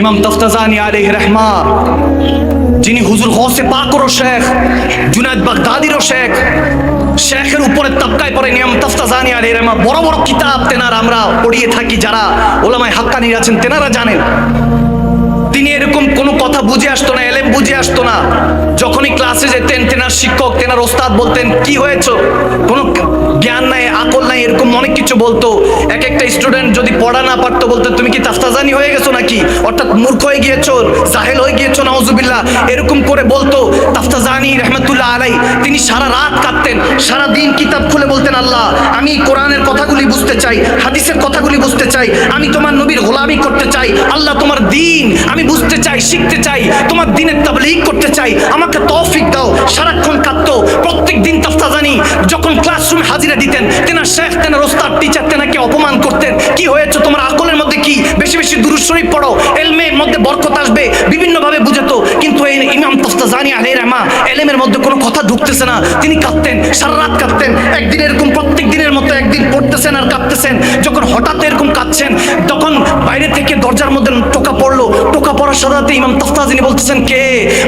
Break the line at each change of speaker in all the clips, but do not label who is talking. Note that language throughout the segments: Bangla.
ইমাম তাফতাজানি আলাইহি রাহমা, যিনি হুজুর গৌসে পাকের শেখ, জুনায়েদ বাগদাদির শেখ, শেখের উপরে তাবকায় পড়ে ইমাম তাফতাজানি আলাইহি রাহমা। বড় বড় কিতাব তেনার আমরা পড়িয়ে থাকি, যারা ওলামায়ে হাক্কানি আছেন তেনারা জানেন। তিনি এরকম কোনো কথা বুঝে আসতো না, এলেম বুঝে আসতো না। যখনই ক্লাসে যেতেন, তেনার শিক্ষক, তেনার ওস্তাদ বলতেন কি হয়েছে, কোনো জ্ঞান নাই, আকল নাই, এরকম অনেক কিছু বলতো। এক একটা স্টুডেন্ট যদি পড়া না পারতো বলতো তুমি কি তাফতাজানি হয়ে গেছো নাকি, অর্থাৎ মূর্খ হয়ে গিয়েছো, জাহেল হয়ে গিয়েছো, নাউজুবিল্লাহ, এরকম করে বলতো। তাফতাজানি রহমতুল্লাহ আলাই তিনি সারা রাত কাঁদতেন, সারা দিন কিতাব খুলে বলতেন আল্লাহ আমি কোরআনের কথাগুলি বুঝতে চাই, হাদিসের কথাগুলি বুঝতে চাই, আমি তোমার নবীর গোলামি করতে চাই, আল্লাহ তোমার দ্বীন আমি বুঝতে চাই, শিখতে চাই, তোমার দ্বীনের তাবলীগ করতে চাই, আমাকে তৌফিক দাও। সারাক্ষণ কাঁদতো। প্রত্যেক দিন তাফতাজানি যখন ক্লাসরুমে হাজিরা দিতেন, তেনার শেখ, তেনার ওস্তাদ, টিচার তেনাকে অপমান করতেন। কি হয়েছে তোমার, আকলের মধ্যে কি, বেশি বেশি দুরূদ শরীফ পড়ো, এলমের মধ্যে বরকত আসবে, বিভিন্ন ভাবে বুঝাতো। কিন্তু এই ইমাম তাফতাজানি আলাইহি রাহমা এলেমের মধ্যে কোনো কথা ঢুকতেছে না, তিনি কাঁদতেন, সারা রাত কাঁদতেন। একদিন এরকম প্রত্যেক দিনের মতো একদিন পড়তেছেন আর কাঁদতেছেন। যখন হঠাৎ এরকম কাঁদছেন, তখন বাইরে থেকে দরজার মধ্যে টোকা পড়লো। টোকা পড়ার সাথে সাথে ইমাম তাফতাজানি বলতেছেন কে,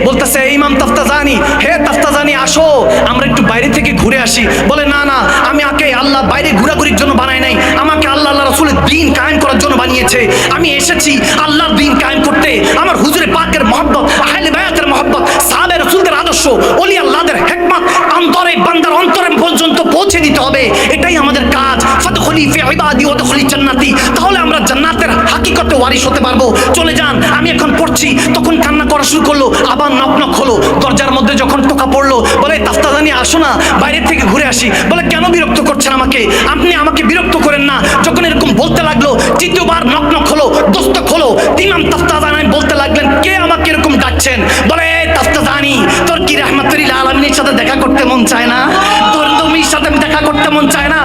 বলতেছে ইমাম তাফতাজানি, হে তাফতাজানি আসো আমরা একটু বাইরে থেকে ঘুরে আসি। বলে না না, আমি আগে আল্লাহ বাইরে ঘোরাঘুরির জন্য বানাই নাই, আমাকে আল্লাহ আল্লাহ রাসূলের দ্বীন কায়েম করার জন্য বানিয়েছে। আমি এসেছি আল্লাহর দ্বীন কায়েম করতে, আমার হুজুরে পাকের মহব্বত, আহলে বায়াতের মহব্বত, সাহাবে রাসূলদের আদর্শ, ওলি আল্লাহদের হিকমত অন্তরে বান্দার অন্তরে পর্যন্ত পৌঁছে দিতে হবে। এটাই আমাদের কাজ। ফাদখুলি ফি ইবাদি ওয়াদখুলি জান্নাতি, তাহলে আমরা জান্নাতের হাকিকতে ওয়ারিশ হতে পারবো। চলে যান। আমি এখন পড়ছি, তখন কান্না করা শুরু করলো, আবার নক নক হলো। দরজার মধ্যে যখন টোকা পড়লো, বলে তাফতাজানি আসো না বাইরে থেকে ঘুরে আসি। বলে কেন বিরক্ত করছেন আমাকে, আপনি আমাকে বিরক্ত করেন না। যখন এরকম বলতে লাগলো, তৃতীয়বার নক নক হলো, দস্তক হলো। ইমাম তাফতাজানি বলতে লাগলেন কে আমাকে এরকম ডাকছেন। বলে তাফতাজানি, তোর কি রাহমাতুল্লিল আলামিনের সাথে দেখা করতে মন চায় না, তোর নবীর সাথে দেখা করতে মন চায় না,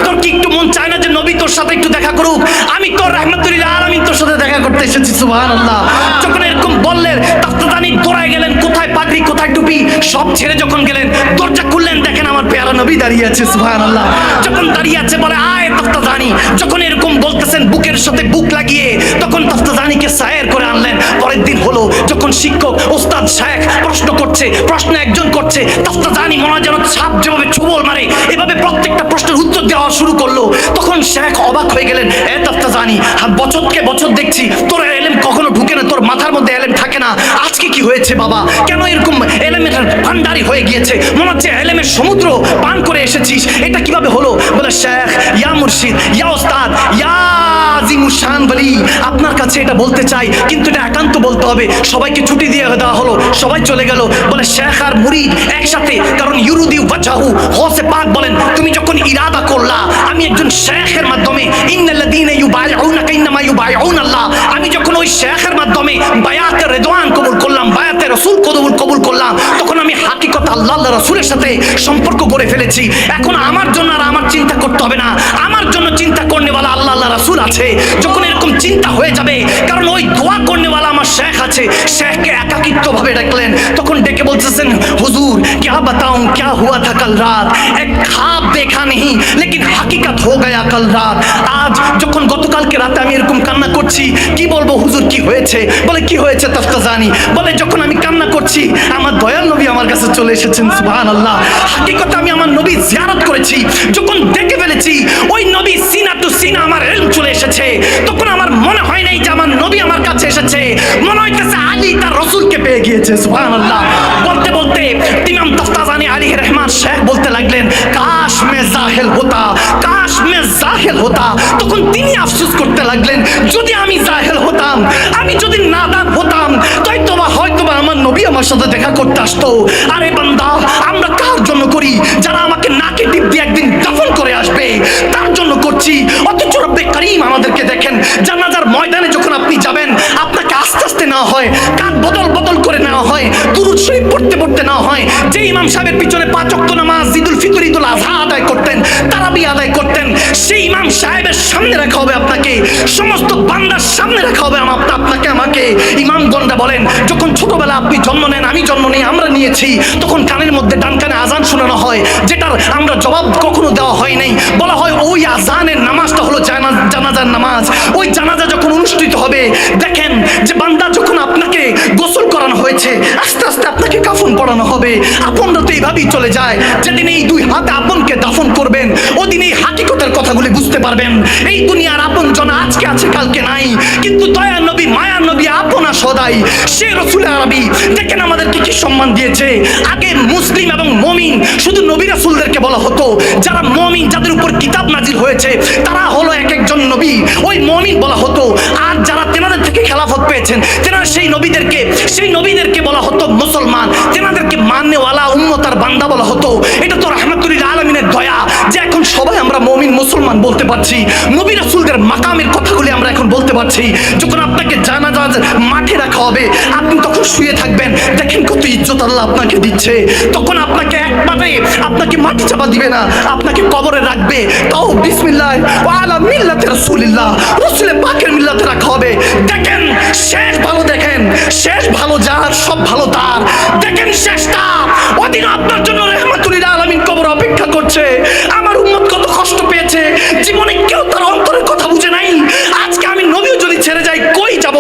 তোর কি একটু মন চায় না যে নবী তোর সাথে একটু দেখা করুক, আমি তোর রাহমাতুল্লিল আলামিন তোর সাথে দেখা করতে এসেছি। সুবহানাল্লাহ। যখন এরকম বললেন, তাফতাজানি দৌড়ায় গেলেন, কোথায় পাগড়ি কোথায় টুপি সব ছেড়ে যখন গেলেন, দরজা খুললেন, দেখেন আমার পেয়ারা নবী দাঁড়িয়ে আছে। সুবহানাল্লাহ। যখন দাঁড়িয়ে আছে বলে আয় তাফতাজানি। যখন এরকম বলতেছেন বুকের সাথে বুক লাগিয়ে, তখন তাফতাজানিকে সায়ের করে আনলেন। পরের দিন হলো, যখন শিক্ষক, ওস্তাদ, শেখ প্রশ্ন করছে, প্রশ্ন একজন করছে, তাফতাজানি মনে হয় যেন সাপ যেভাবে ছোবল মারে এভাবে প্রত্যেকটা প্রশ্নের উত্তর দেওয়া শুরু করলো। তখন শেখ অবাক হয়ে গেলেন, এ তাফতাজানি বছরকে বছর দেখছি তোর এলেম কখনো ঢুকে না, তোর মাথার মধ্যে এলেম থাকে না, আজকে কি হয়েছে বাবা, কেন এরকম এলেমের ভান্ডারি হয়ে গিয়েছে, মনে হচ্ছে এলেমের সমুদ্র পান করে এসেছিস, এটা কিভাবে হলো। বলে শেখ, ইয়া মুর্শিদ, ইয়া ওস্তাদ, ইয়া আজিমুশান বলি, আপনার কাছে এটা বলতে চাই, কিন্তু এটা একান্ত বলতে হবে। সবাইকে ছুটি দিয়ে দেওয়া হলো, সবাই চলে গেল। বলে শেখ আর মুরিদ একসাথে, কারণ ইউরুদি ওয়াজহু, গৌসে পাক বলেন তুমি যখন ইরাদা করলা আমি একজন শেখের মাধ্যমে, ইন্নাল্লাযীনা ইউবাইউনাকা ইন্নামা ইউবাইউনাল্লাহ, আমি যখন ওই শেখের মাধ্যমে বায়াতে রিদওয়ান কবুল করলাম, বায়াতে রাসূল কবুল করলাম, তখন আমি হাকিকত আল্লাহ আল্লাহ রাসূলের সাথে সম্পর্ক গড়ে ফেলেছি। এখন আমার জন্য আর আমার চিন্তা করতে হবে না, আমার জন্য চিন্তা করনেওয়ালা আল্লাহ আল্লাহ রাসূল আছে। যখন এরকম চিন্তা হয়ে যাবে, কারণ ওই দোয়া করনেওয়ালা আমার শেখ আছে, শেখকে একাকিত্ব ভাবে ডাকলেন। তখন ডেকে বলতেছেন হুজুর क्या बताऊं क्या हुआ था कल रात, एक ख्वाब देखा नहीं लेकिन हकीकत हो गया कल रात। আজ যখন গতকালকে রাতে আমি এরকম কান্না করছি, কি বলবো হুজুর কি হয়েছে। বলে কি হয়েছে তাফতাজানি। বলে যখন আমি কান্না করছি আমার দয়াল নবী আমার কাছে চলে এসেছেন। সুবহানাল্লাহ। হাকিকতে আমি আমার নবী জিয়ারত করেছি, যখন দেখে ফেলেছি ওই নবী সিনা টু সিনা আমার ইলম চলে এসেছে, তখন আমার মনে হয় নাই যে আমার নবী আমার কাছে এসেছে, মনে হইতেছে আলী তার রাসূলকে পেয়ে গিয়েছে। সুবহানাল্লাহ। বলতে বলতে ইমাম তাফতাজানি আলাইহি রহমান শেখ বলতে লাগলেন কাশ মে জাহিল হতা, কাশ মে জাহিল হতা। তখন তিনি আফসোস করতে লাগলেন যদি আমি জাহিল হতাম, আমি যদি নাদান হতাম, হয়তোবা আমার নবী আমার সাথে দেখা করতে আসতো। আরে বান্দা, আমরা কার জন্য করি, যারা আমাকে নাকে টিপ দিয়ে একদিন দাফন করে আসবে তার জন্য করছি। অথচ রব্বে করিম আমাদেরকে দেখেন, জানাজার ময়দানে যখন আপনি যাবেন আপনাকে আস্তে আস্তে নেওয়া হয়, কান বদল বদল করে নেওয়া হয়, দুরূদ শরীফ পড়তে পড়তে নেওয়া হয়। যে ইমাম সাহেবের পিছনে 5 ওয়াক্ত নামাজ, ঈদুল ফিতর, ঈদুল আযহা আদায় করতেন, তারাবি আদায় করতেন, সেই ইমাম সাহেবের সামনে রাখা হবে আপনাকে, সমস্ত বান্দার সামনে রাখা হবে আপনাকে আমাকে। ইমামগণরা বলেন যখন ছোটবেলা আপনি জন্ম নেন, আমি জন্ম নেই, আমরা নিয়েছি, তখন কানের মধ্যে ডান কানে আজান শোনানো হয়, যেটার আমরা জবাব কখনো দেওয়া হয় নাই। বলা হয় ওই আজানের নামাজটা হলো জানাজার নামাজ। ওই জানাজা যখন অনুষ্ঠিত হবে। দেখেন যে বান্দা যখন আপনাকে গোসল করানো হয়েছে, আস্তে আস্তে আপনাকে কাফন পরানো হবে। আপনরা তো এইভাবেই চলে যায়। যেদিন এই দুই হাতে আপনকে দাফন করবেন, ওদিন এই হাকিকতের কথাগুলি বুঝতে পারবেন। এই দুনিয়ার আপন জন আজকে আছে, কালকে নাই, কিন্তু দয়ার নবী, মায়ার নবী আপনা সদাই, সে রসুল আরবি দেখেন আমাদেরকে কি সম্মান দিয়েছে। আগে মুসলিম এবং মমিন শুধু নবী রাসূলদেরকে বলা হতো। যারা মমিন, যাদের উপর কিতাব নাজিল হয়েছে, তারা হলো এক একজন নবী, ওই মমিন বলা হতো। আর যারা তেনাদের থেকে খেলাফত পেয়েছেন, তেনারা সেই নবীদেরকে বলা হতো মুসলমান, তেনাদেরকে মাননেওয়ালা উম্মত আর বান্দা বলা হতো। এটা তো রাহমাতুল আলামিনের দয়া যে এখন সবাই আমরা মমিন মুসলমান বলতে পারছি। নবী রাসূলদের মাকামের কথাগুলি আমরা এখন বলতে পারছি। যখন আপনাকে জানাজা মাঠে রাখা হবে, আপনি তখন শুয়ে থাকবেন, দেখেন কত ইজ্জত আল্লাহ আপনাকে দিচ্ছে। তখন আপনাকে একবারে আপনাকে মাটি চাপা দিবে না, আপনাকে কবরে রাখবে, তাও বিসমিল্লাহ ওয়া আলা মিল্লাতি রাসূলিল্লাহ, রাসূলের পাকের মিল্লাতে রাখা হবে। দেখেন শেষ ভালো, দেখেন শেষ ভালো যার, সব ভালো তার। দেখেন শেষটা ওদিন আপনার জন্য রাহমাতুল আলামিন কবর অপেক্ষা করছে। আমার উম্মত কত কষ্ট পেয়েছে, জীবনে কেউ তার অন্তরের কথা বুঝে নাই। আজকে আমি নবীও যদি ছেড়ে যাই, কই যাব?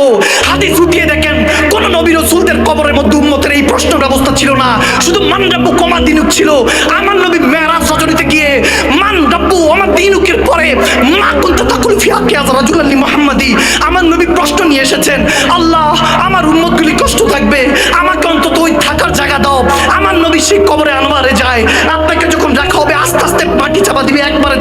হাদিস উঠিয়ে দেখেন কোন নবী রাসূলদের কবরের মধ্যে উম্মতের এই প্রশ্ন ব্যবস্থা ছিল না, শুধু মান রাব্বু কমা দিনুক ছিল। আমার নবী মেরাজ রজনীতে গিয়ে মান রাব্বু ওমা দিনুকের পরে মা কুনতা তাকুল ফি হাক্কি হাযা রাজুলান লি মুহাম্মাদি, আমার নবী প্রশ্ন নিয়ে এসেছেন, আল্লাহ আমার উম্মতগুলি কষ্ট থাকবে, আমাকে অন্তত ওই থাকার জায়গা দাও। আমার নবী সেই কবরে আনোয়ারে যায়, আপনাকে যখন রাখা হবে আস্তে আস্তে মাটি চাপা দিবে, একবারে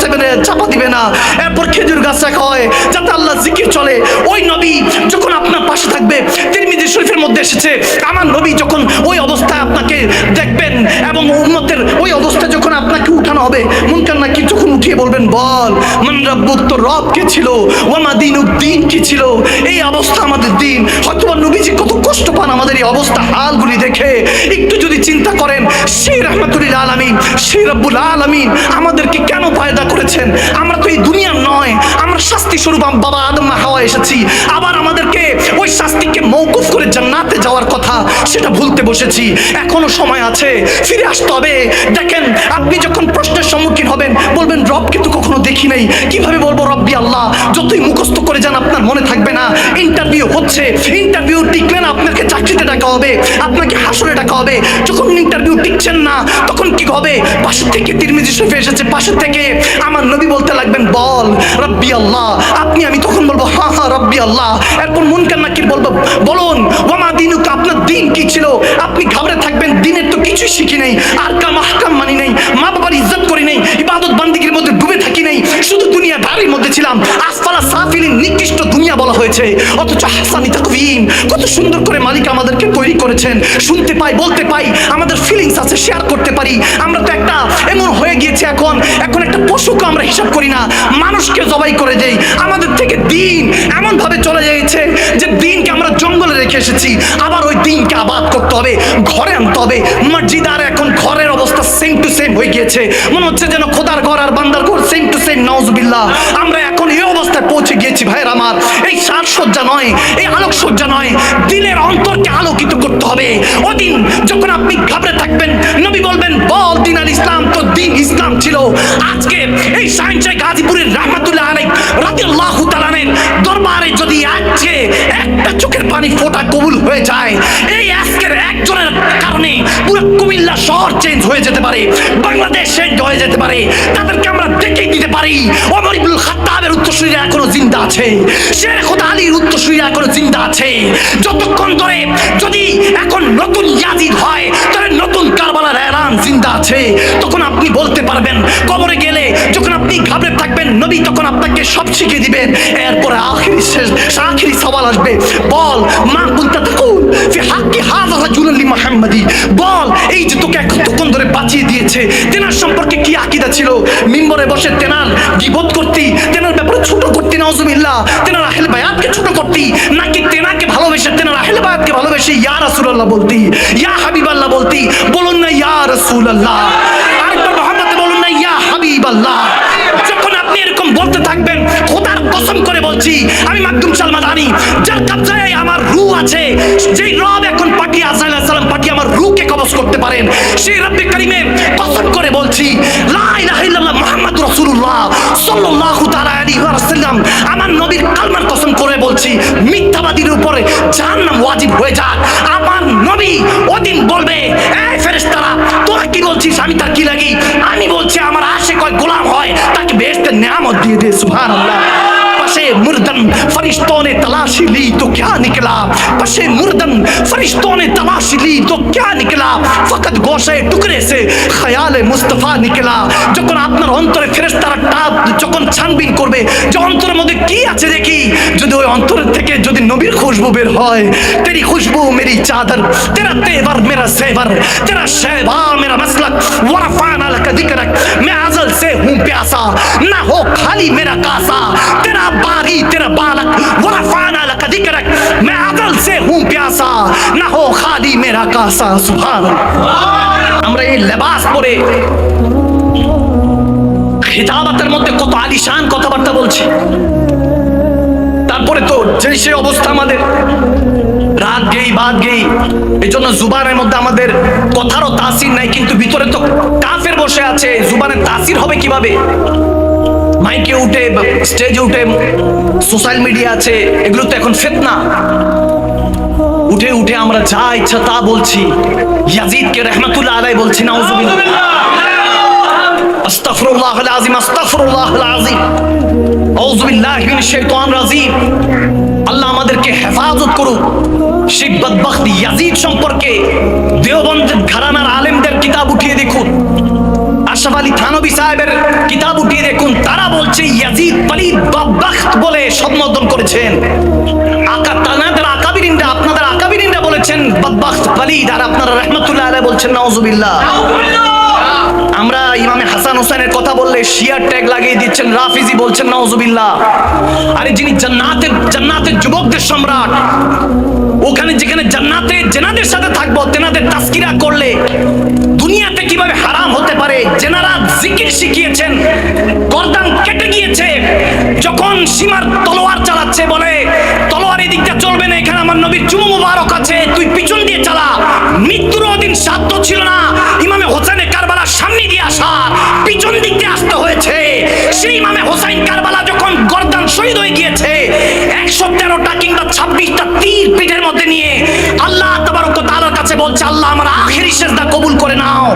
চাপা দিবে না। এরপর খেজুর গাছ রাখা হয় যাতে আল্লাহ জিকির চলে। ওই নবী যখন আপনার পাশে থাকবে, তিরমিজি শরীফের মধ্যে এসেছে, আমার নবী যখন ওই অবস্থায় আপনাকে দেখবেন এবং উম্মতের ওই অবস্থায় যখন আপনাকে উঠানো হবে, মুনকার নাকির যখন উঠিয়ে বলবেন, বল মান রাব্বুক, তোর রব কে ছিল, ওমা দিনুক, দিন কি ছিল। এই অবস্থা আমাদের দিন। হয়তোবা নবীজি কত কষ্ট পান আমাদের এই অবস্থা হালগুলি দেখে। একটু যদি চিন্তা করেন, সেই রাহমাতুল আলামিন, সেই রব্বুল আলামিন আমাদেরকে কেন পয়দা করেছেন। আমরা তো এই দুনিয়ার নয়, আমরা শাস্তি স্বরূপ বাবা আদম হাওয়া এসেছি, আবার আমাদেরকে ওই শাস্তিকে মওকুফ করে জান্নাতে যাওয়ার কথা সেটা ভুলতে বসেছি। এখনো সময় আছে, ফিরে আসতে হবে। দেখেন আপনি যখন প্রশ্নের সম্মুখীন হবেন, বলবেন রবকে তো কখনো দেখি নাই, কিভাবে বলবো রব্বি আল্লাহ? যতই মুখস্থ করে যান আপনার মনে থাকবে না। ইন্টারভিউ হচ্ছে, ইন্টারভিউ টিকলেন, আপনাকে চাকরিতে ডাকা হবে, আপনাকে হাসরে ডাকা হবে। যখন ইন্টারভিউ টিকছেন না, তখন কি হবে? পাশে থেকে তিরমিজি শরীফে এসেছে, পাশে থেকে আমার নবী বলতে লাগবেন, বল রব্বি আল্লাহ। আমি তখন বলবো হ্যাঁ হ্যাঁ রব্বি আল্লাহ। এরপর মুনকার নাকির বলবো, বলুন ওমা দিনুক, আপনার দিন কি ছিল? আপনি ঘাবড়ে থাকবেন, দিনের তো কিছুই শিখি নাই, আর কাম আহকাম মানি নাই, মা বাবার ইজ্জত করি নাই, ইবাদত বান্দিগির মধ্যে ডুবে থাকি নাই, শুধু দুনিয়া ধারের মধ্যে ছিলাম। আসফালা সাফিলিন, নিকৃষ্ট দুনিয়া বলা হয়েছে, অথচ হাসানি তাকওয়িম, কত সুন্দর করে মালিক আমাদেরকে তৈরি করেছেন। শুনতে পাই, বলতে পাই, আমাদের ফিলিংস আছে, শেয়ার করতে পারি। আমরা তো একটা এমন হয়ে গিয়েছে, এখন একটা পশুকে আমরা হিসাব করি না, মানুষকে জবাই করে দেই। আমাদের থেকে দিন এমন ভাবে চলে যাচ্ছে যে দিনকে আমরা জঙ্গলে রেখে এসেছি, আবার ওই দিনকে আবাদ করতে হবে, ঘরে আনতে হবে। মসজিদ আর এখন ঘরের অবস্থা সেম টু সেম হয়ে গিয়েছে, মনে হচ্ছে যেন খোদার ঘর আর বান্দার ঘর সেম টু সেম। নাউজুবিল্লাহ, আমরা এখন এই অবস্থায় পৌঁছে গিয়েছি। ভাইয়ের আমার, এই সাজসজ্জা নয়, এই আলোকসজ্জা নয়, দিনের অন্তরকে আলোকিত করতে হবে। ওদিন যখন আপনি ঘাবড়ে থাকবেন, নবী বলবেন, বল দিন আল ইসলাম, তো দিন ইসলাম ছিল। আজকে এই সাইনচাই গাজীপুরের রাহমাতুল্লাহ আলাইহি রাদিয়াল্লাহু তাআলার দরবারে যদি আজকে একটা চোখের পানি ফোঁটা কবুল হয়ে যায়, এই আজকের একজনের কারণে পুরো কুমিল্লা শহর চেঞ্জ হয়ে যেতে পারে, বাংলাদেশ চেঞ্জ হয়ে যেতে পারে। তাদেরকে আমরা দেখেই দিতে পারি ওমর ইবনুল খাত্তাবের উত্তরসূরিরা এখনো জিন্দা আছে, শেখ আলীর উত্তরসূরিরা এখনো জিন্দা আছে। যতক্ষণ ধরে যদি এখন নতুন ইয়াজিদ হয়, তাহলে নতুন কারবালার এলান জিন্দা আছে। তখন আপনি বলতে পারবেন, কবরে গেলে যখন আপনি ঘাবড়ে থাকবেন, নবী তখন আপনাকে সব শিখিয়ে দিবেন। এরপরে আখিরি সওয়াল আসবে, বল মা কুনতা তাকুল ফি হাক্কি হাযা রাজুলান লি মুহাম্মাদি, বল এই যে তোকে এতক্ষণ ধরে বাঁচিয়ে দিয়েছে, তেনার সম্পর্কে কি আকীদা ছিল? মিম্বরে বসে তেনার গীবত করতি, তেনার ব্যাপারে ছোট করতি, নাউজুবিল্লাহ, তেনার আহলে বায়াতকে ছোট করতি, নাকি তেনাকে ভালোবেসে তেনার আহলে বায়াতকে ভালোবেসে ইয়া রাসূলুল্লাহ বলতি, ইয়া হাবিবাল্লাহ বলতি? বলুন না ইয়া রাসূলুল্লাহ, আরেকবার মুহাম্মদ বলুন না ইয়া হাবিবাল্লাহ। যখন আপনি এরকম বলতে থাকবেন, খোদার কসম করে বলছি, আমি মাকদুম সালমাদানি, যার কবজায় আমার রূহ আছে, যেই রব এখন পাঠিয়ে আজরাইল আলাইহিস সালাম পাঠিয়ে আমার রূহকে কবজ সহজ করতে পারেন, সেই রব্বে কারীমের কসম করে বলছি, লা ইলাহা ইল্লাল্লাহ মুহাম্মাদুর রাসূলুল্লাহ সাল্লাল্লাহু তাআলা আলাইহি ওয়াসাল্লাম, আমার নবীর কালমার কসম করে বলছি, মিথ্যাবাদীর উপরে জাহান্নাম ওয়াজিব হয়ে যাক। আমার নবী ওদিন বলবে, এই ফেরেশতারা তোরা কি বলছিস, আমি তার কি লাগি? আমি বলছি আমার আশিক হয়, গোলাম হয়, তাকে বেহেশতের নেয়ামত দিয়ে দে। সুবহানাল্লাহ। पशे मुर्दन फरिश्तों ने तलाशी ली तो क्या निकला, पशे मुर्दन फरिश्तों ने तलाशी ली तो क्या निकला, फकत गोशे टुकड़े से ख्याल मुस्तफा निकला। যখন আপনার অন্তরে ফেরেশতারা টাপ যখন ছানবিন করবে যে অন্তরের মধ্যে কি আছে দেখি, যদি ওই অন্তরের থেকে যদি নবীর খুশবু বের হয়, তেরি খুশবু মেরি চাদর, তেরা তেवर मेरा सेवर, तेरा शहबा मेरा मसलक, वरफाना लक जिक्रक, मैं अज़ल से हूँ प्यासा, ना हो खाली मेरा कासा, तेरा बारी तेरा बालक, वरफाना लक जिक्रक, मैं अज़ल से हूँ प्यासा, ना हो खाली मेरा कासा। सुभानअल्लाह। আমরা এই লেবাস পরে খিতাবাতের মধ্যে কত আলিশান কথাবার্তা বলছি, তারপরে তো যে সেই অবস্থা আমাদের, রাত গেই বাদ গেই, এই জন্য জুবানের মধ্যে আমাদের কথারও তাসির নাই, কিন্তু ভিতরে তো কাফের বসে আছে, জুবানের তাসির হবে কিভাবে? মাইকে উঠে, স্টেজে উঠে, সোশ্যাল মিডিয়া আছে, এগুলো তো এখন ফিতনা। উঠে উঠে আমরা যা ইচ্ছা তা বলছি, ইয়াজিদকে রহমাতুল্লাহ আলাইহি বলছি, নাউজুবিল্লাহ, আস্তাগফিরুল্লাহুল আযীম, আস্তাগফিরুল্লাহুল আযীম, আউযু বিল্লাহি মিনাশ শাইতানির রাজীম। আল্লাহ আমাদেরকে হেফাজত করুক। সেই বদবখত ইয়াজিদ সম্পর্কে দেওবন্দ ঘরানার আলেমদের কিতাব উঠিয়ে দেখুন, আশরাফ আলী থানভী সাহেবের কিতাব উঠিয়ে দেখুন, তারা বলছে ইয়াজিদ পলিদ বদবখত বলে সম্বোধন করেছেন। আপনাদের আকাবিরিনরা বলেছেন বদবখত পলিদ, আর আপনারা রাহমাতুল্লাহ আলাইহি বলছেন নাউজুবিল্লাহ। আমরা ইমামে হাসান হোসেনের কথা বললে শিয়ার ট্যাগ লাগিয়ে দিচ্ছেন, রাফিজি বলছেন নাউজুবিল্লাহ। আরে যিনি জান্নাতের যুবকদের সম্রাট, ওখানে যেখানে জান্নাতে জেনাদের সাথে থাকবো, তেনাদের তাসকিরা করলে দুনিয়াতে কিভাবে হারাম হতে পারে? জেনারা জিকির শিখিয়েছেন, গর্দান কেটে গিয়েছে, যখন সীমার তলোয়ার চালাচ্ছে বলে তলোয়ার এই দিকটা চলবে না, এখানে আমার নবীর চুমু মুবারক আছে, তুই পিছন দিয়ে চালা। মৃত্যুর দিন সাধ্য ছিল না ইমামে হোসেনে কারবালার সামনে দিয়ে আসার, পিছন দিক দিয়ে আসতে হয়েছে। সেই ইমামে হোসেন কারবালা যখন গর্দান শহীদ হয়ে গিয়েছে, 113টা কিংবা 26টা তীর পিঠের মধ্যে নিয়ে আল্লাহ তাবারক ওয়া তাআলার কাছে বলছে, আল্লাহ আমার আখেরি সিজদা কবুল করে নাও।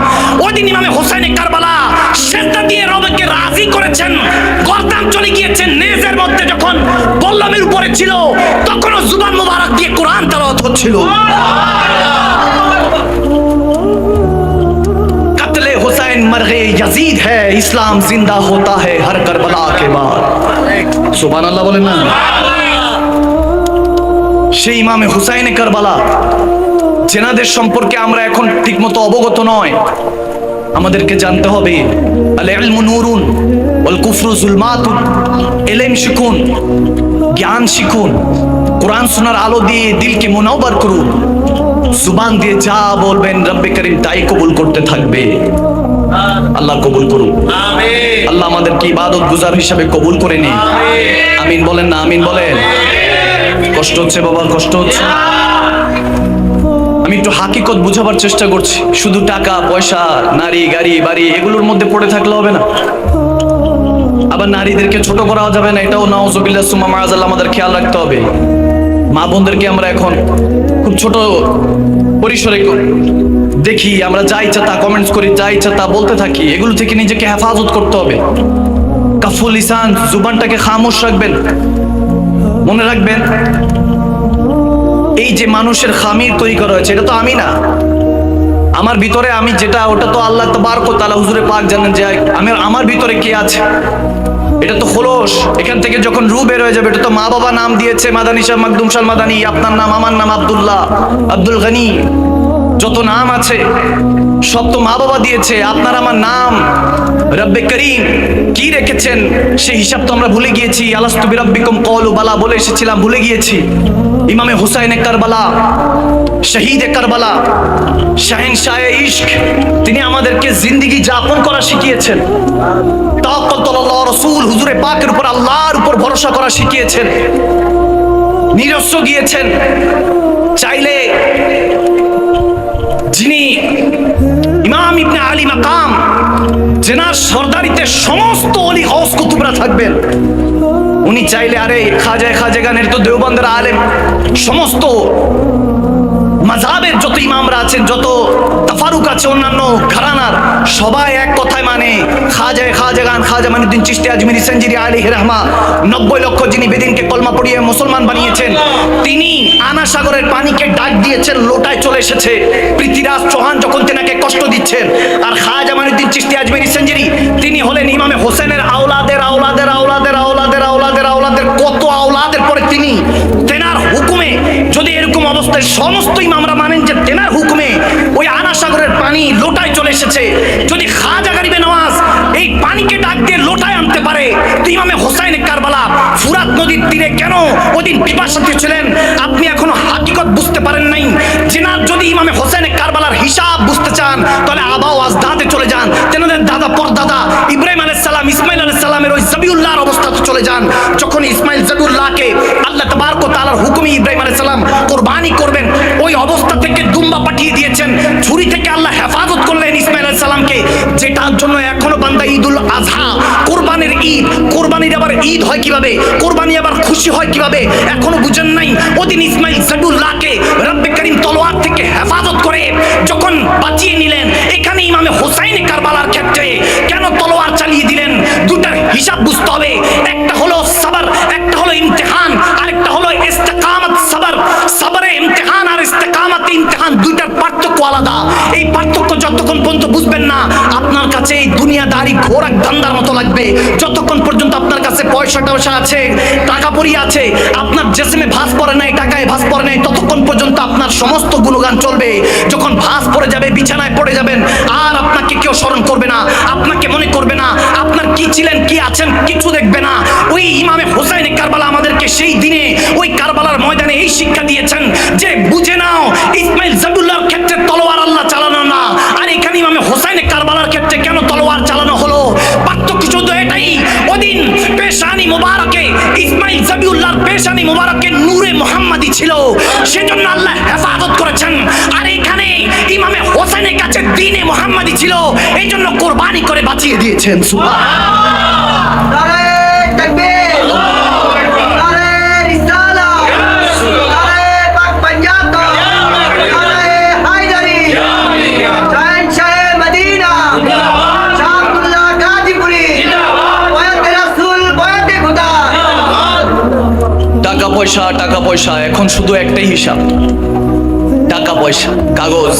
ওই দিন ইমামে হোসেনে কারবালা সিজদা দিয়ে রবকে রাজি করেছেন, গর্দান চলে গিয়েছে, নেজের মধ্যে যখন বল্লমের উপরে ছিল, তখনও জুবান মুবারক দিয়ে কোরআন তেলাওয়াত হচ্ছিল। कत्ले हुसैन मरगे यजीद है, इस्लाम जिंदा होता है हर करबला के बाद। सुभान अल्लाह बोलेन ना। সেই ইমামে হুসাইনে কারবালা জেনাদের সম্পর্কে আমরা এখন ঠিকমতো অবগত নয়, আমাদেরকে জানতে হবে আল ইলমু নূরুন ওয়াল কুফরু যুলমাতুন। ইলম শিখুন, জ্ঞান শিখুন, কোরআন শোনার আলো দিয়ে দিলকে মুনাওয়ার করুন, জুবান দিয়ে যা বলবেন রব্বে করিম তাই কবুল করতে থাকবে। আল্লাহ কবুল করুন, আমিন। আল্লাহ আমাদেরকে ইবাদত গুজার হিসাবে কবুল করে নিন, আমিন বলেন না, আমিন বলেন। কষ্ট হচ্ছে বাবা, কষ্ট হচ্ছে। আমি একটু হাকিকত বুঝাবার চেষ্টা করছি, শুধু টাকা পয়সা, নারী, গাড়ি, বাড়ি এগুলোর মধ্যে পড়ে থাকলে হবে না। আবার নারীদেরকে ছোট করা যাবে না, এটাও নাউজুবিল্লাহ সুম্মা মাআযাল্লাহ আমাদের খেয়াল রাখতে হবে। মা বোনদেরকে আমরা এখন খুব ছোট পরিসরে দেখি, আমরা যা ইচ্ছা তা কমেন্টস করি, যা ইচ্ছা তা বলতে থাকি, এগুলো থেকে নিজেকে হেফাজত করতে হবে। কাফুল লিসান, জুবানটাকে খামোশ রাখবেন। মনে রাখবেন, এই যে মানুষের খামির তৈরি করা হয়েছে, এটা তো আমি না, আমার ভিতরে আমি যেটা, ওটা তো আল্লাহ তাবারক ওয়া তাআলা হুজুরে পাক জানেন যে আমার ভিতরে কি আছে। এটা তো খোলস, এখান থেকে যখন রূহ বের হয়ে যাবে, এটা তো মা বাবা নাম দিয়েছে, মাদানী শাহ মাকদুম শাহ মাদানী, আপনার নাম, আমার নাম আব্দুল্লাহ, আব্দুল গনি, যত নাম আছে সব তো মা বাবা দিয়েছে। আপনার আমার নাম রব্বে করিম কি রেখেছেন সেই হিসাব তো আমরা ভুলে গিয়েছি। আলাস্তু বিরাব্বিকুম ক্বালু বালা বলে এসেছিলাম, ভুলে গিয়েছি। ইমামে হুসাইনে কারবালা, শহীদে কারবালা, শাহেনশাহে ইশক, তিনি আমাদেরকে জিন্দেগি যাপন করা শিখিয়েছেন। তাওয়াক্কুলতুল্লাহ রাসূল হুজুরে পাকের উপর, আল্লাহর উপর ভরসা করা শিখিয়েছেন। নিজস্ব গিয়েছেন, চাইলে যিনি তেনার সর্দারিতে সমস্ত অলি গৌস কুতুবরা থাকবেন। উনি চাইলে আরে খাজেগানের তো দেওবন্দের আলেম, সমস্ত মাযহাবের যত ইমামরা আছেন, যত তাফারুক আছে অন্যান্য ঘরানার, সবাই এক কথায় মানে খাজেগান খাজা মাইনুদ্দিন চিশতি আজমিরি সেঞ্জিরি আলাইহি রাহমা, 90 লক্ষ যিনি বেদিনকে কলমা পড়িয়ে মুসলমান বানিয়েছেন, তিনি আনা সাগরের পানিকে ডাক দিয়েছেন, লোটায় চলে এসেছে। পৃথ্বীরাজ চৌহান যখন তেনাকে কষ্ট দিচ্ছেন, আর খাজা মাইনুদ্দিন চিশতি আজমিরি সেঞ্জিরি তিনি হলেন ইমামে হোসেনের আওলাদের আওলাদের আওলাদের আওলাদের আওলাদের আওলাদের কত আওলাদের পরে তিনি, তেনার হুকুমে যদি এরকম অবস্থায় সমস্ত ইমামরা মানেন যে তেনার হুকুমে ওই আনা সাগরের পানি লোটায় চলে এসেছে, যদি খাজা গরিবে নওয়াজ এই পানিকে ডাক দিয়ে লোটায় আনতে পারে, তো ইমামে হোসাইন কারবালা ফুরাত নদীর তীরে কেন ওদিন পিপাসার্থী ছিলেন? আপনি এখনো হাকিকত বুঝতে পারেন নাই। যেনার যদি ইমামে হোসেন কারবালার হিসাব বুঝতে চান, তাহলে আবাও আজদাদে চলে যান, তেনাদের দাদা পরদাদা ইব্রাহিম আলাইহিস সালাম, ইসমাইল আলাইহিস সালামের ওই জবিউল্লাহর অবস্থাতে চলে যান। যখন ইসমাইল জবিউল্লাহকে আল্লাহ তাবারক ওয়া তাআলার হুকুমে ইব্রাহিম আলাইহিস সালাম কুরবানি করবেন, ওই অবস্থা থেকে দুম্বা পাঠিয়ে দিয়েছেন, ছুরি থেকে আল্লাহ হেফাজত করলেন ইসমাইল আলাইহিস সালামকে, যেটার জন্য এখনো বান্দা ঈদুল আজহা, কোরবানির ঈদ, কোরবানির আবার ঈদ হয় কিভাবে, কোরবানি আবার খুশি হয় কিভাবে, এখনো বুঝেন নাই? ওদিন ইসমাইল জবিউল্লাহকে রব্বে করিম তলোয়ার থেকে হেফাজত করে যখন বাঁচিয়ে নিলেন, এখানে ইমামে হোসাইন কারবালার ক্ষেত্রে কেন তলোয়ার চালিয়ে দিলেন? দুটার হিসাব বুঝতে হবে। একটা হলো সাবর, একটা হলো ইমতিহান, আরেকটা হলো ইস্তেকামত। সাবরে ইমতিহান আর ইস্তেকামতে ইমতিহান, দুইটার পার্থক্য আলাদা। এই পার্থক্য যতক্ষণ পর্যন্ত বুঝবেন না, আপনার কাছে এই দুনিয়াদারি ঘোর এক ধান্দার মতো লাগবে। যতক্ষণ পর্যন্ত আপনার কাছে পয়সা টয়সা আছে, টাকা পড়ি আছে, আপনার জেসিমে ভাঁজ পড়ে নাই, টাকায় ভাঁজ পড়ে নাই, ততক্ষণ পর্যন্ত আপনার সমস্ত গুণগান চলবে। যখন ভাঁজ পড়ে যাবে, বিছানায় পড়ে যাবেন, আর আপনাকে কেউ স্মরণ করবে না, আপনাকে মনে করবে না, আপনার কি ছিলেন কি আছেন কিছু দেখবে না। ওই ইমামে হোসাইন কারবালা আমাদেরকে সেই দিনে ওই কারবালার ময়দানে এই শিক্ষা দিয়েছেন যে বুঝে নাও, ইসমাইল জবিউল্লাহর ক্ষেত্রে তলোয়ার আল্লাহ চালানো না, আর এখানে ইমামে হোসাইন কারবালার ক্ষেত্রে কেন তলোয়ার চালানো হলো? পার্থক্য শুধু এটাই, ওদিন পেশানি মুবারকে ইসমাইল জবিউল্লাহর পেশানি মুবারকে নূরে মুহাম্মাদি ছিল, সেজন্য আল্লাহ হেফাজত করেছেন। আর এখানে ইমামে হোসেনের কাছে দ্বীনে মুহাম্মাদি ছিল, এই জন্য কোরবানি করে বাঁচিয়ে দিয়েছেন। সুবহানাল্লাহ। টাকা পয়সা এখন শুধু একটাই হিসাব, টাকা পয়সা, কাগজ।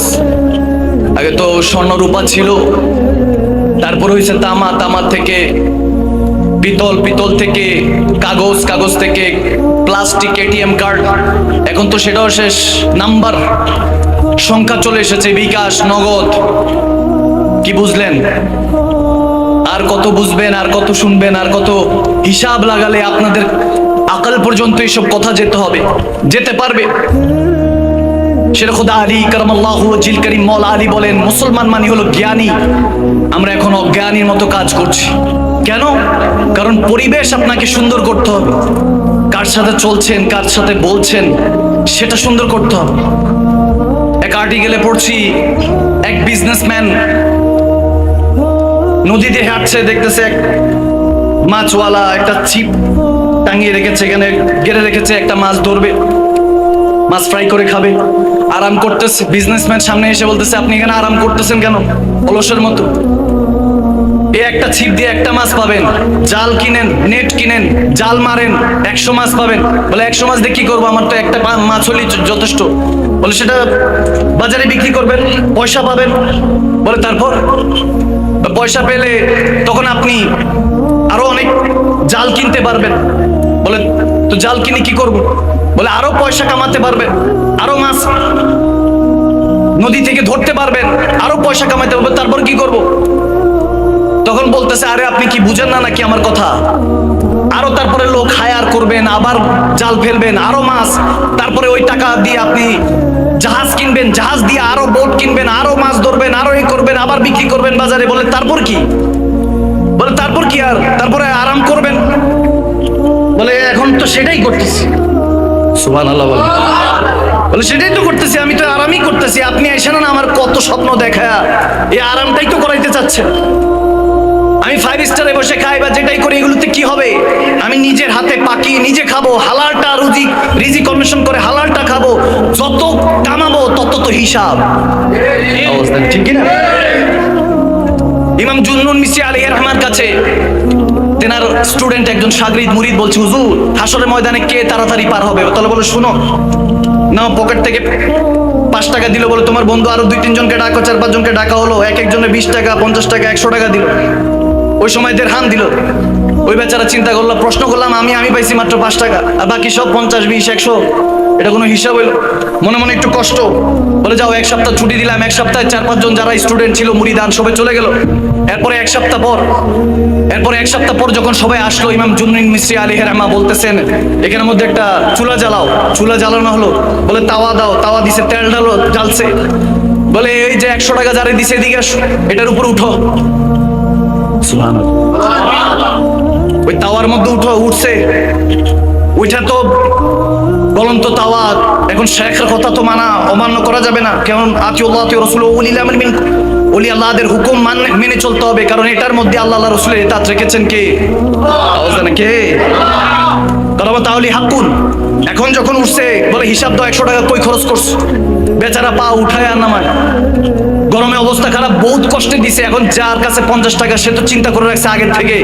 আগে তো স্বর্ণ রূপা ছিল, তারপর হয়েছে তামা, তামার থেকে পিতল, পিতল থেকে কাগজ, কাগজ থেকে প্লাস্টিক, এটিএম কার্ড, এখন তো সেটাও শেষ, নাম্বার, সংখ্যা চলে এসেছে, বিকাশ, নগদ। কি বুঝলেন? আর কত বুঝবেন, আর কত শুনবেন, আর কত হিসাব লাগালে আপনাদের আকাল পর্যন্ত এইসব কথা যেতে হবে, যেতে পারবে? শেরে খুদা আলী কারামাল্লাহু ওয়াজিল করিম মওলা আলী বলেন, মুসলমান মানে হলো জ্ঞানী। আমরা এখন অজ্ঞানীর মতো কাজ করছি। কেন? কারণ পরিবেশ আপনাকে সুন্দর করতে হবে, কার সাথে চলছেন, কার সাথে বলছেন, সেটা সুন্দর করতে হবে। এক আর্টিকেলে পড়ছি, এক বিজনেসম্যান নদীতে হাঁটছে, দেখতেছে এক মাছওয়ালা একটা ছিপ টাঙিয়ে রেখেছে, এখানে গেড়ে রেখেছে, একটা মাছ ধরবে, মাছ ফ্রাই করে খাবে, আরাম করতেছে। বিজনেসম্যান সামনে এসে বলতেছে, আপনি এখানে আরাম করতেছেন কেন, অলসের মতো? এই একটা ছিপ দিয়ে একটা মাছ পাবেন, জাল কিনেন, নেট কিনেন, জাল মারেন, 100 মাছ পাবেন। বলে 100 মাছ দিয়ে কি করবো, আমার তো একটা মাছ হলেই যথেষ্ট। বলে সেটা বাজারে বিক্রি করবেন, পয়সা পাবেন। বলে তারপর? পয়সা পেলে তখন আপনি আরো অনেক জাল কিনতে পারবেন। বলে তো জাল কিনে কি করব? বলে আরো পয়সা কামাতে পারবেন, আরো মাছ নদী থেকে ধরতে পারবেন, আরো পয়সা কামাতে পারবেন। তারপর কি করব? তখন বলতেছে, আরে আপনি কি বুঝেন না নাকি আমার কথা? আরো তারপরে লোক হায়ার করবেন, আবার জাল ফেলবেন, আরো মাছ, তারপরে ওই টাকা দিয়ে আপনি জাহাজ কিনবেন, জাহাজ দিয়ে আরো বোট কিনবেন, আরো মাছ ধরবেন, আরো এই করবেন, আবার বিক্রি করবেন বাজারে। বলে তারপর কি? বলে তারপর কি? আর তারপরে আরাম করবেন। বলে এখন তো সেটাই করতেছি। সুবহানাল্লাহ। বলে সেটাই তো করতেছি, আমি তো আরামই করতেছি। আপনি এসে না আমার কত স্বপ্ন দেখা, এই আরামটাই তো করাইতে চাচ্ছেন। আমি 5 স্টারে বসে খাই বা যেটাই করি, এগুলোতে কি হবে? আমি নিজের হাতে পাকি, নিজে খাবো, হালালটা রিজিক অন্বেষণ করে হালালটা খাবো। যত কামাবো তত তো হিসাব। ঠিক কি না? ইমাম জুন্নুন মিসরি আলাইহির রহমান কাছে তেনার স্টুডেন্ট একজন শাগরিদ মুরিদ বলছে, হুজুর হাসরের ময়দানে কে তাড়াতাড়ি পার হবে? তাহলে বলে, শুনো, নাও পকেট থেকে 5 টাকা দিল, বলে তোমার বন্ধু আরো 2-3 জনকে ডাকো, 4-5 জনকে ডাকা হলো, এক একজনে 20 টাকা, 50 টাকা, 100 টাকা দিল। ওই সময় দেড়হাম দিল। ওই বেচারা চিন্তা করলো, প্রশ্ন করলাম, আমি পাইছি মাত্র 5 টাকা, আর বাকি সব 50, 20, 100, এটা কোনো হিসাব হইলো? মনে মনে একটু কষ্ট। বলে, যাও 1 সপ্তাহ ছুটি দিলাম। 1 সপ্তাহে 4-5 জন যারা স্টুডেন্ট ছিল মুরিদান সবাই চলে গেল। এরপরে 1 সপ্তাহ পর যখন সবাই আসলো, ইমাম জুন্নুন মিসরি আলাইহির রহমান বলতেছেন, এখানের মধ্যে একটা চুলা জ্বালাও। চুলা জ্বালানো হলো। বলে, তাওয়া দাও। তাওয়া দিছে, তেল জ্বালছে। বলে, এই যে 100 টাকা যারে দিছে, এদিকে আসো, এটার উপর উঠো। ওই তাওয়ার মধ্যে উঠছে। ওইটা তো বলন্ত তাওয়া। এখন শেখের কথা তো অমান্য করা যাবে না। কেমন আতিউল্লাহ আতিউ রাসূল উলিল আমরি মিনকুম, ওলি আল্লাহদের হুকুম মেনে চলতে হবে, কারণ এটার মধ্যে আল্লাহ রাসূলের ইতাআত রেখেছেন কে? আওয়াজ দেন কে? কারণ তাহলে হাকুন। এখন যখন উঠছে, বলে, হিসাব দাও, 100 টাকা কই খরচ করছো? বেচারা পা উঠায় আর নামায়। গরমে অবস্থা খারাপ, বহুত কষ্টে দিছে। এখন যার কাছে 50 টাকা, সে তো চিন্তা করে রাখছে আগের থেকে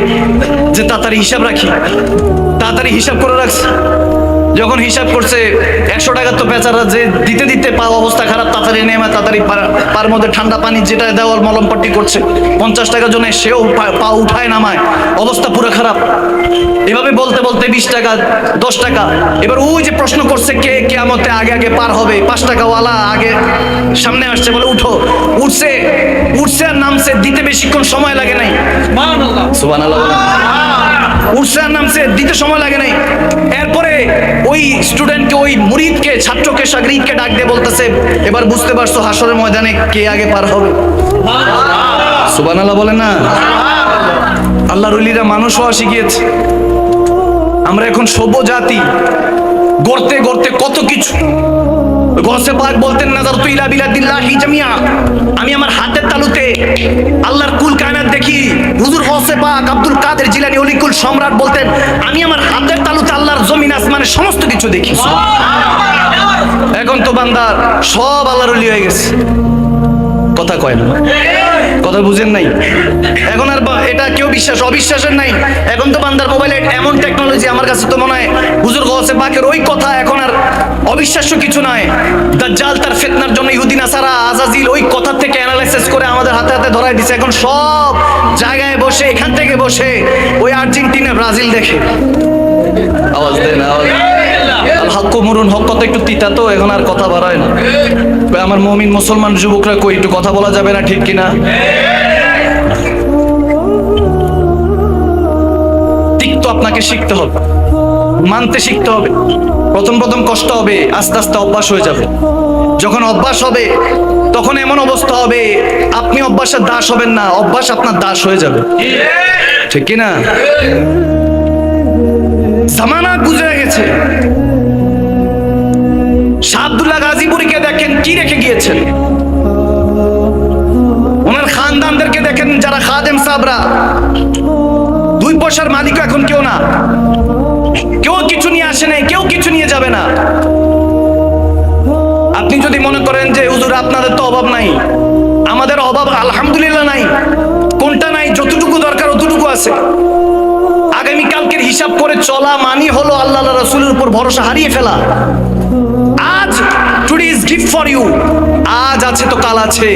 যে তাড়াতাড়ি হিসাব রাখি, তাড়াতাড়ি হিসাব করে রাখছে। যখন হিসাব করছে 100 টাকা, তো বেচারা যে দিতে দিতে পা অবস্থা খারাপ, তাড়াতাড়ি নেমে তাড়াতাড়ি পার মধ্যে ঠান্ডা পানি যেটা দেওয়ার মলম পট্টি করছে। 50 টাকার জন্য সেও পা উঠায় নামায়, অবস্থা পুরো খারাপ। এভাবে বলতে বলতে 20 টাকা, 10 টাকা। এবার ওই যে প্রশ্ন করছে কে কিয়ামতে আগে আগে পার হবে, 5 টাকাওয়ালা আগে সামনে আসছে, বলে উঠো। উঠছে আর নামছে, দিতে বেশিক্ষণ সময় লাগে নাই। সুবহানাল্লাহ। উঠছে আর নামছে, দিতে সময় লাগে নাই। এরপরে ওই স্টুডেন্টকে, ওই মুরিদকে, ছাত্রকে, শাগরিদকে ডাক দিয়ে বলতেছে, এবার বুঝতে পারছো হাসরের ময়দানে কে আগে পার হবে? সুবহানাল্লাহ বলেন না? আল্লাহর ওলিরা মানুষ হওয়া শিখিয়েছে। আমরা এখন সভ্য জাতি, গড়তে গড়তে কত কিছু। গৌসে পাক বলতেন, নাযারতু ইলা বিলাদিল্লাহি জামিয়া, আমি আমার হাতের তালুতে আল্লাহর কুল কায়নাত দেখি। হুজুর গৌসে পাক আব্দুল কাদের জিলানী অলিকুল সম্রাট বলতেন, আমি আমার হাতের তালুতে আল্লাহর জমিন আসমানের সমস্ত কিছু দেখি। এখন তো বান্দার সব আল্লাহর ওলি হয়ে গেছে। কথা কয় না, কথা বুঝেন নাই? এখন আর এটা কেউ অবিশ্বাসের নাই। এখন তো বান্দার মোবাইলে এমন টেকনোলজি, আমার কাছে তো মনে হয় হুজুর গৌসে পাকের ওই কথা এখন আর অবিশ্বাস্য কিছু নয়। দাজ্জাল তার ফিতনার জন্য ইহুদি নাসারা আজাজিল ওই কথা থেকে অ্যানালাইসিস করে আমাদের হাতে হাতে ধরাই দিছে। এখন সব জায়গায় বসে, এখান থেকে বসে ওই আর্জেন্টিনা ব্রাজিল দেখে। আওয়াজ দেন, আওয়াজ। আল হক মুরুন, হক কথা একটু তিতা, তো এখন আর কথা বাড়ায় না। আমার মুমিন মুসলমান যুবকরা কই, একটু কথা বলা যাবে না, ঠিক কিনা? তিক্ত আপনাকে শিখতে হবে, মানতে শিখতে হবে। প্রথম কষ্ট হবে, আস্তে আস্তে অভ্যাস হয়ে যাবে। যখন অভ্যাস হবে, তখন এমন অবস্থা হবে আপনি অভ্যাসের দাস হবেন না, অভ্যাস আপনার দাস হয়ে যাবে, ঠিক কিনা? জামানা গুজরে গেছে। শাহ আব্দুল্লাহ গাজীপুরীকে দেখেন কি রেখে গিয়েছেন, ওনার খানদানদেরকে দেখেন, যারা খাদেম সাহবরা, 2 পয়সার মালিক এখন কেউ না, কেউ কিছু নিয়ে আসে নাই, কেউ কিছু নিয়ে যাবে না। আপনি যদি মনে করেন যে হুজুর আপনাদের তো অভাব নাই, আমাদের অভাব আলহামদুলিল্লাহ নাই। কোনটা নাই? যতটুকু দরকার অতটুকু আছে। আগামীকালকের হিসাব করে চলা মানি হলো আল্লাহ রাসূলের উপর ভরসা হারিয়ে ফেলা। আজ today is gift for you, আজ আছে তো কাল আছে,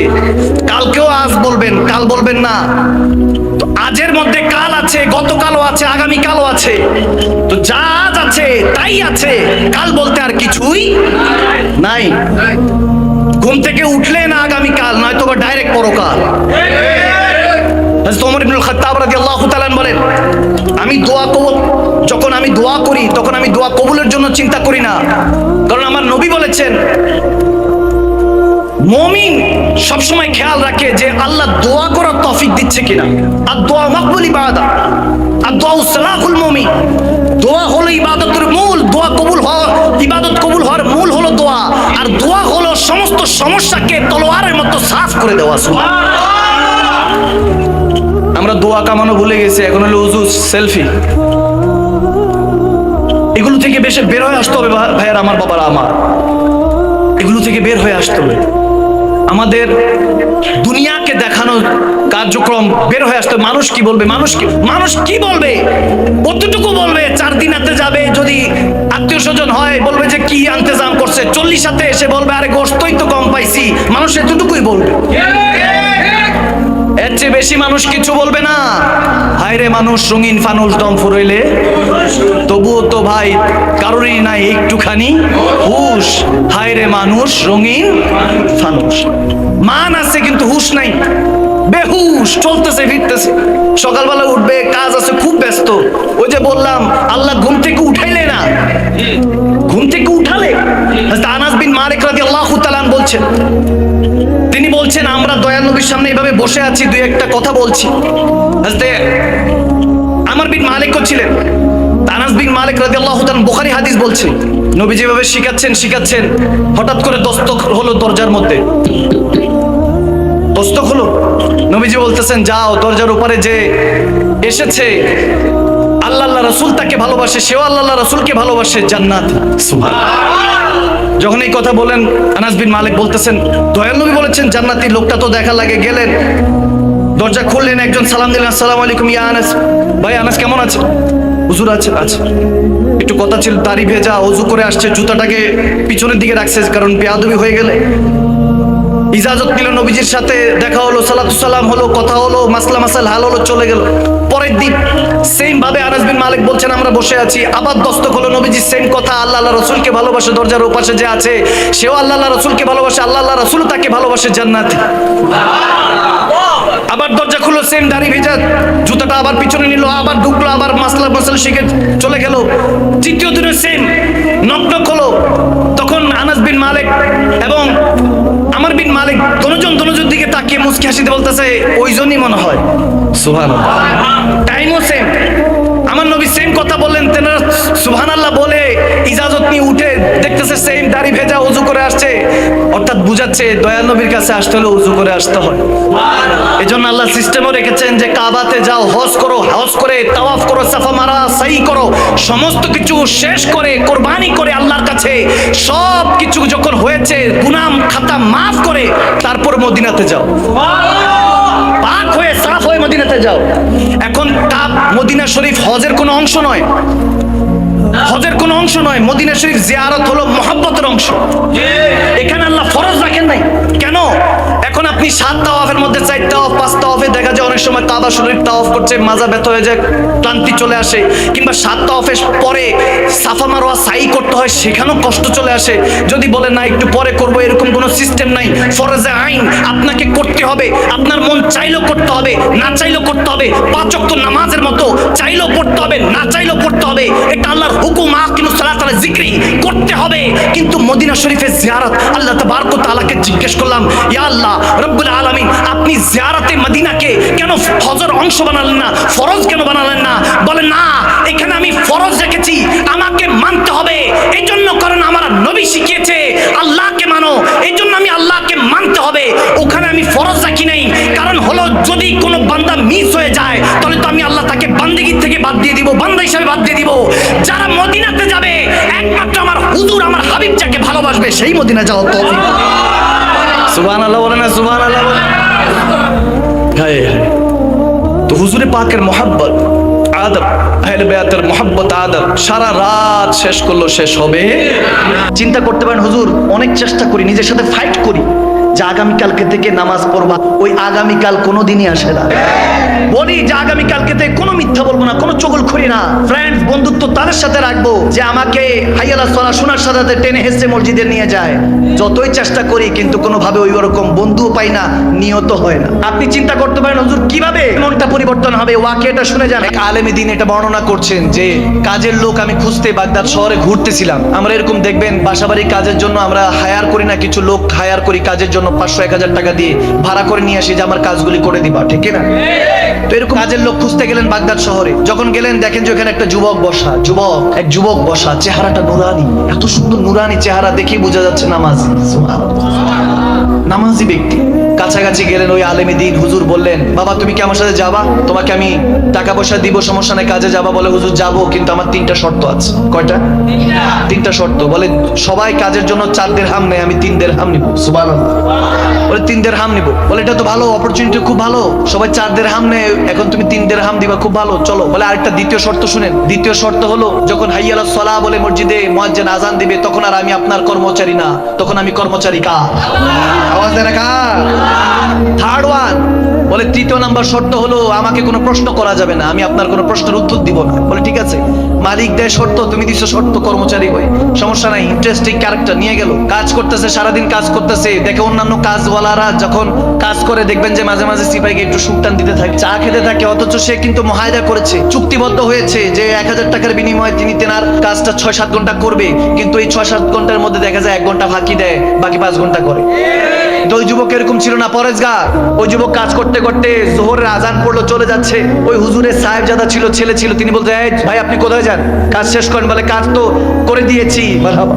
কালকেও আজ বলবেন, কাল বলবেন না। তো আজের মধ্যে কাল আছে, গতকালও আছে, আগামীকালও আছে। তো যা আজ আছে তাই আছে, কাল বলতে আর কিছুই নাই। ঘুম থেকে উঠলে না আগামীকাল, নয়তো বা ডাইরেক্ট পরকাল। হযরত ওমর ইবনুল খাত্তাব রাদিয়াল্লাহু তাআলা বলেন, যখন আমি দোয়া করি, তখন আমি দোয়া কবুলের জন্য চিন্তা করি না, কারণ আমার নবী বলেছেন মুমিন সবসময় খেয়াল রাখে যে আল্লাহ দোয়া করার তৌফিক দিচ্ছে কিনা। আর দোয়া মাকবুল ইবাদত, আর দোয়া সালাহুল মুমিন। দোয়া হলো ইবাদতের মূল, দোয়া কবুল হওয়া, ইবাদত কবুল হওয়ার মূল হলো দোয়া। আর দোয়া হলো সমস্ত সমস্যাকে তলোয়ারের মতো সাফ করে দেওয়া। আমরা দোয়া কামানো ভুলে গেছি, এখন হলো উজু সেলফি। এগুলো থেকে বেশি বের হয়ে আসতে হবে ভাইয়ার, আমার বাবারা আমার, এগুলো থেকে বের হয়ে আসতে হবে। আমাদের দুনিয়াকে দেখানো কার্যক্রম বের হয়ে আসতে। মানুষ কি বলবে, মানুষ কি বলবে, কতটুকু বলবে। 4 দিন হাতে যাবে, যদি আত্মীয় স্বজন হয় বলবে যে কি ইন্তজাম করছে। 40 হাতে এসে বলবে আরে গোশতই তো কম পাইছি। মানুষ এতটুকুই বলবে, এর চেয়ে বেশি মানুষ কিছু বলবে না। হায়রে মানুষ রঙিন ফানুস দম ফুরাইলে, তবুও তো ভাই কারোরই নাই একটুখানি হুশ। হায়রে মানুষ রঙিন ফানুস, মান আছে কিন্তু হুশ নাই, বেহুশ চলতেছে ফিরতেছে। সকালবেলা উঠবে, কাজ আছে, খুব ব্যস্ত। ওই যে বললাম আল্লাহ ঘুম থেকে উঠাইলে না, ঘুম থেকে উঠালে। আনাস বিন মালিক রাদিয়াল্লাহু তাআলা বলছেন, তিনি বলছেন আমরা দয়াল নবীর সামনে এইভাবে বসে আছি, দুই একটা কথা বলছি। হযরত আমর বিন মালিকও ছিলেন। আনাস বিন মালিক রাদিয়াল্লাহু তাআলা বুখারী হাদিস বলছেন, নবী যেভাবে শিখাচ্ছেন, হঠাৎ করে দস্তক হলো দরজার মধ্যে। দস্তক হলো, নবীজি বলতেছেন যাও দরজার উপরে যে এসেছে আল্লাহ রাসূল তাকে ভালোবাসে, সেও আল্লাহ রাসূলকে ভালোবাসে, জান্নাত। সুবহানাল্লাহ। যখন এই কথা বলেন আনাস বিন মালিক বলতেছেন দয়াল নবী বলেছেন জান্নাতি, লোকটা তো দেখা লাগে। গেলেন, দরজা খুললেন, একজন সালাম দিলেন, আসসালামু আলাইকুম ইয়া আনাস। ভাই আনাস কেমন আছে? হুজুর আছে। আচ্ছা, একটু কথা ছিল, দাড়ি ভেজা, ওযু করে আসছে, জুতাটাকে পিছনের দিকে রাখছে কারণ বেয়াদবি হয়ে গেলে। ইজাজত নিল, নবীজির সাথে দেখা হলো, সালাতু সালাম হলো, কথা হলো, মাসলা মাসাল হাল হলো, চলে গেল। পরের দিন সেম ভাবে আনাস বিন মালিক বলছেন আমরা বসে আছি, আবার দস্তক হলো, নবীজি সেম কথা, আল্লাহ রাসূলকে ভালোবাসে, দরজার ওপাশে যে আছে সেও আল্লাহ রাসূলকে ভালোবাসে, আল্লাহ রাসূল তাকে ভালোবাসে, জান্নাতি। আবার দরজা খুললো, সেম দাড়ি ভেজা, জুতাটা আবার পিছনে নিল, আবার ঢুকলো, আবার মাসলা মাসাল শিখে চলে গেল। তৃতীয় দিনে সেম নক হলো। তখন আনাস বিন মালিক এবং আমর বিন মালিক দনোজন দিকে তাকিয়ে মুচকি হাসিতে বলতেছে ওইজনই মনে হয়। সুবহানাল্লাহ। টাইমও সেম, আমার নবী সেম কথা বললেন, তেনারা সুবহানাল্লাহ বলে ইজাজত নিয়ে উঠে দেখতেছে সেম দাড়ি ভেজা, ওযু করে আসছে। অর্থাৎ বুঝাচ্ছে দয়াল নবীর কাছে আসতে হলে ওযু করে আসতে হয়। এজন্য আল্লাহ সিস্টেমও রেখেছেন যে কাবাতে যাও, হজ করো, হজ করে তাওয়াফ করো, সাফা মারা সাই করো, সমস্ত কিছু শেষ করে কুরবানি করে আল্লাহর কাছে সব কিছু যখন হয়েছে গুনাহ খাতা মাফ করে তারপর মদিনাতে যাও, পাক হয়ে সাফ হয়ে মদিনাতে যাও। এখন মদিনা শরীফ হজের কোনো অংশ নয়, হজের কোনো অংশ নয়। মদিনা শরীফ জিয়ারত হলো মহব্বতের অংশ। এখানে আল্লাহ ফরজ রাখেন নাই। কেন? এখন আপনি 7 তাওয়াফের মধ্যে 4 তাওয়াফ 5 তাওয়াফে দেখা যায় অনেক সময় কাবা শরীফ তাওয়াফ করছে, মাজা ব্যথা হয়ে যায়, ক্লান্তি চলে আসে, কিংবা 7 তাওয়াফের পরে সাফা মারওয়া সাই করতে হয়, সেখানেও কষ্ট চলে আসে। যদি বলে না একটু পরে করব, এরকম কোনো সিস্টেম নাই। ফরজে আইন আপনাকে করতে হবে, আপনার মন চাইলেও করতে হবে, না চাইলেও করতে হবে। 5 ওয়াক্ত নামাজের মতো চাইলেও পড়তে হবে, না চাইলেও পড়তে হবে। এটা আল্লাহর হুকুম, আকিমুস সালাত আলা যিকরি, করতে হবে। কিন্তু মদিনা শরীফের জিয়ারত, আল্লাহ তাবারক ওয়া তাআলাকে জিজ্ঞেস করলাম, ইয়া আল্লাহ রব্বুল আলামিন, আপনি জিয়ারতে মদিনাকে কেন হজের অংশ বানালেন না, ফরজ কেন বানালেন না? বলে না, এখানে আমি ফরজ রেখেছি, আমাকে মানতে হবে। এই জন্য কারণ আমার নবী শিখিয়েছে আল্লাহকে মানো, এই জন্য আমি আল্লাহকে মানতে হবে। ওখানে আমি ফরজ রাখি নাই, কারণ হলো যদি কোনো বান্দা মিস হয়ে যায় তাহলে তো আমি আল্লাহ তাকে বান্দেগী থেকে বাদ দিয়ে দিব, বান্দা হিসেবে বাদ দিয়ে দিব। যারা মদিনাতে যাবে একমাত্র আমার হুজুর, আমার হাবিব যাকে ভালোবাসবে সেই মদিনা যাওয়ার তৌফিক। সুবহানাল্লাহ বলেন না, সুবহানাল্লাহ বলেন। হায় হায়, তো হুজুরে পাকের মহব্বত, আদব, আহলে বায়াতের মহব্বত, আদব সারা রাত শেষ করলো, শেষ হবে। চিন্তা করতে পারেন হুজুর অনেক চেষ্টা করি, নিজের সাথে ফাইট করি যে আগামীকালকে থেকে নামাজ পড়বা, ওই আগামীকাল কোনোদিনই আসে না। বলি যে আগামীকালকে থেকে কোনো মিথ্যা বলবো না, কোনো চগলখড়ি না। ফ্রেন্ডস, বন্ধুত্ব তাদের সাথে রাখবো যে আমাকে হাইয়ালা সালাহ শোনার সাথে টেনে হেসে মসজিদে নিয়ে যায়। যতই চেষ্টা করি কিন্তু কোনোভাবে ওই রকম বন্ধুও পাই না, নিয়ত হয় না। আপনি চিন্তা করতে পারেন হুজুর কিভাবে মনটা পরিবর্তন হবে। ওয়াকিয়াটা শুনে যান। এক আলেমে দিন এটা বর্ণনা করছেন যে কাজের লোক আমি খুঁজতে বাগদাদ শহরে ঘুরতেছিলাম। আমরা এরকম দেখবেন বাসাবাড়ি কাজের জন্য আমরা হায়ার করি না, কিছু লোক হায়ার করি কাজের জন্য, 500-1000 টাকা দিয়ে ভাড়া করে নিয়ে আসি যে আমার কাজগুলি করে দিবা, ঠিক না? তো এরকম কাজের লোক খুঁজতে গেলেন বাগদাদ শহরে। যখন গেলেন দেখেন যে ওখানে একটা যুবক বসা, চেহারাটা নুরানি, এত সুন্দর নুরানি চেহারা দেখেই বোঝা যাচ্ছে নামাজি। সুবহানাল্লাহ, নামাজি ব্যক্তি। কাছাকাছি গেলেন ওই আলেমী দিন। হুজুর বললেন, বাবা তুমি কি আমার সাথে যাবা? তোমাকে আমি টাকা পয়সা দিব, সমস্যা নেই, কাজে যাবা? বলে হুজুর যাবো, কিন্তু আমার 3টা শর্ত আছে। কয়টা? 3টা শর্ত। বলে সবাই কাজের জন্য 4 দিরহাম নেয়, আমি 3 দিরহাম নিব। সুবহানাল্লাহ। বলে 3 দিরহাম নিব। বলে এটা তো ভালো অপরচুনিটি, খুব ভালো, সবাই 4 দিরহাম নেয়, এখন তুমি 3 দিরহাম দিবা, খুব ভালো, চলো। বলে আরেকটা দ্বিতীয় শর্ত শুনেন। দ্বিতীয় শর্ত হলো যখন হাইয়া আলাস সালাহ বলে মসজিদে মুয়াজ্জিন আজান দিবে, তখন আর আমি আপনার কর্মচারী না, তখন আমি কর্মচারী কার? আওয়াজ দেন না কার? থার্ড ওয়ান, বলে 3য় নাম্বার শর্ত হলো আমাকে কোনো প্রশ্ন করা যাবে না, আমি আপনার কোনো প্রশ্নের উত্তর দিব না। বলে ঠিক আছে, মালিক দেয় শর্ত, তুমি দিছো শর্ত, কর্মচারী হই, সমস্যা নাই। ইন্টারেস্টিং ক্যারেক্টার নিয়ে গেল, কাজ করতেছে, সারাদিন কাজ করতেছে। দেখে অন্যান্য কাজওয়ালারা যখন কাজ করে, দেখবেন যে মাঝে মাঝে সিপাইকে একটু সুকটান দিতে থাকে, চা খেতে থাকে, অথচ সে কিন্তু মুআহাদা করেছে, চুক্তিবদ্ধ হয়েছে যে 1000 টাকার বিনিময়ে তিনি তেনার কাজটা 6-7 ঘন্টা করবে, কিন্তু এই 6-7 ঘন্টার মধ্যে দেখা যায় 1 ঘন্টা ফাঁকি দেয়, বাকি 5 ঘন্টা করে। তো ওই যুবক এরকম ছিল না, পরেজগার। ওই যুবক কাজ করতে করতে জোহরের আজান পড়লো, চলে যাচ্ছে। ওই হুজুরের সাহেবজাদা ছিল, ছেলে ছিল, তিনি বলতে, এই ভাই আপনি কোথায় যান? কাজ শেষ করেন। বলে কাজ তো করে দিয়েছি। মারহাবা।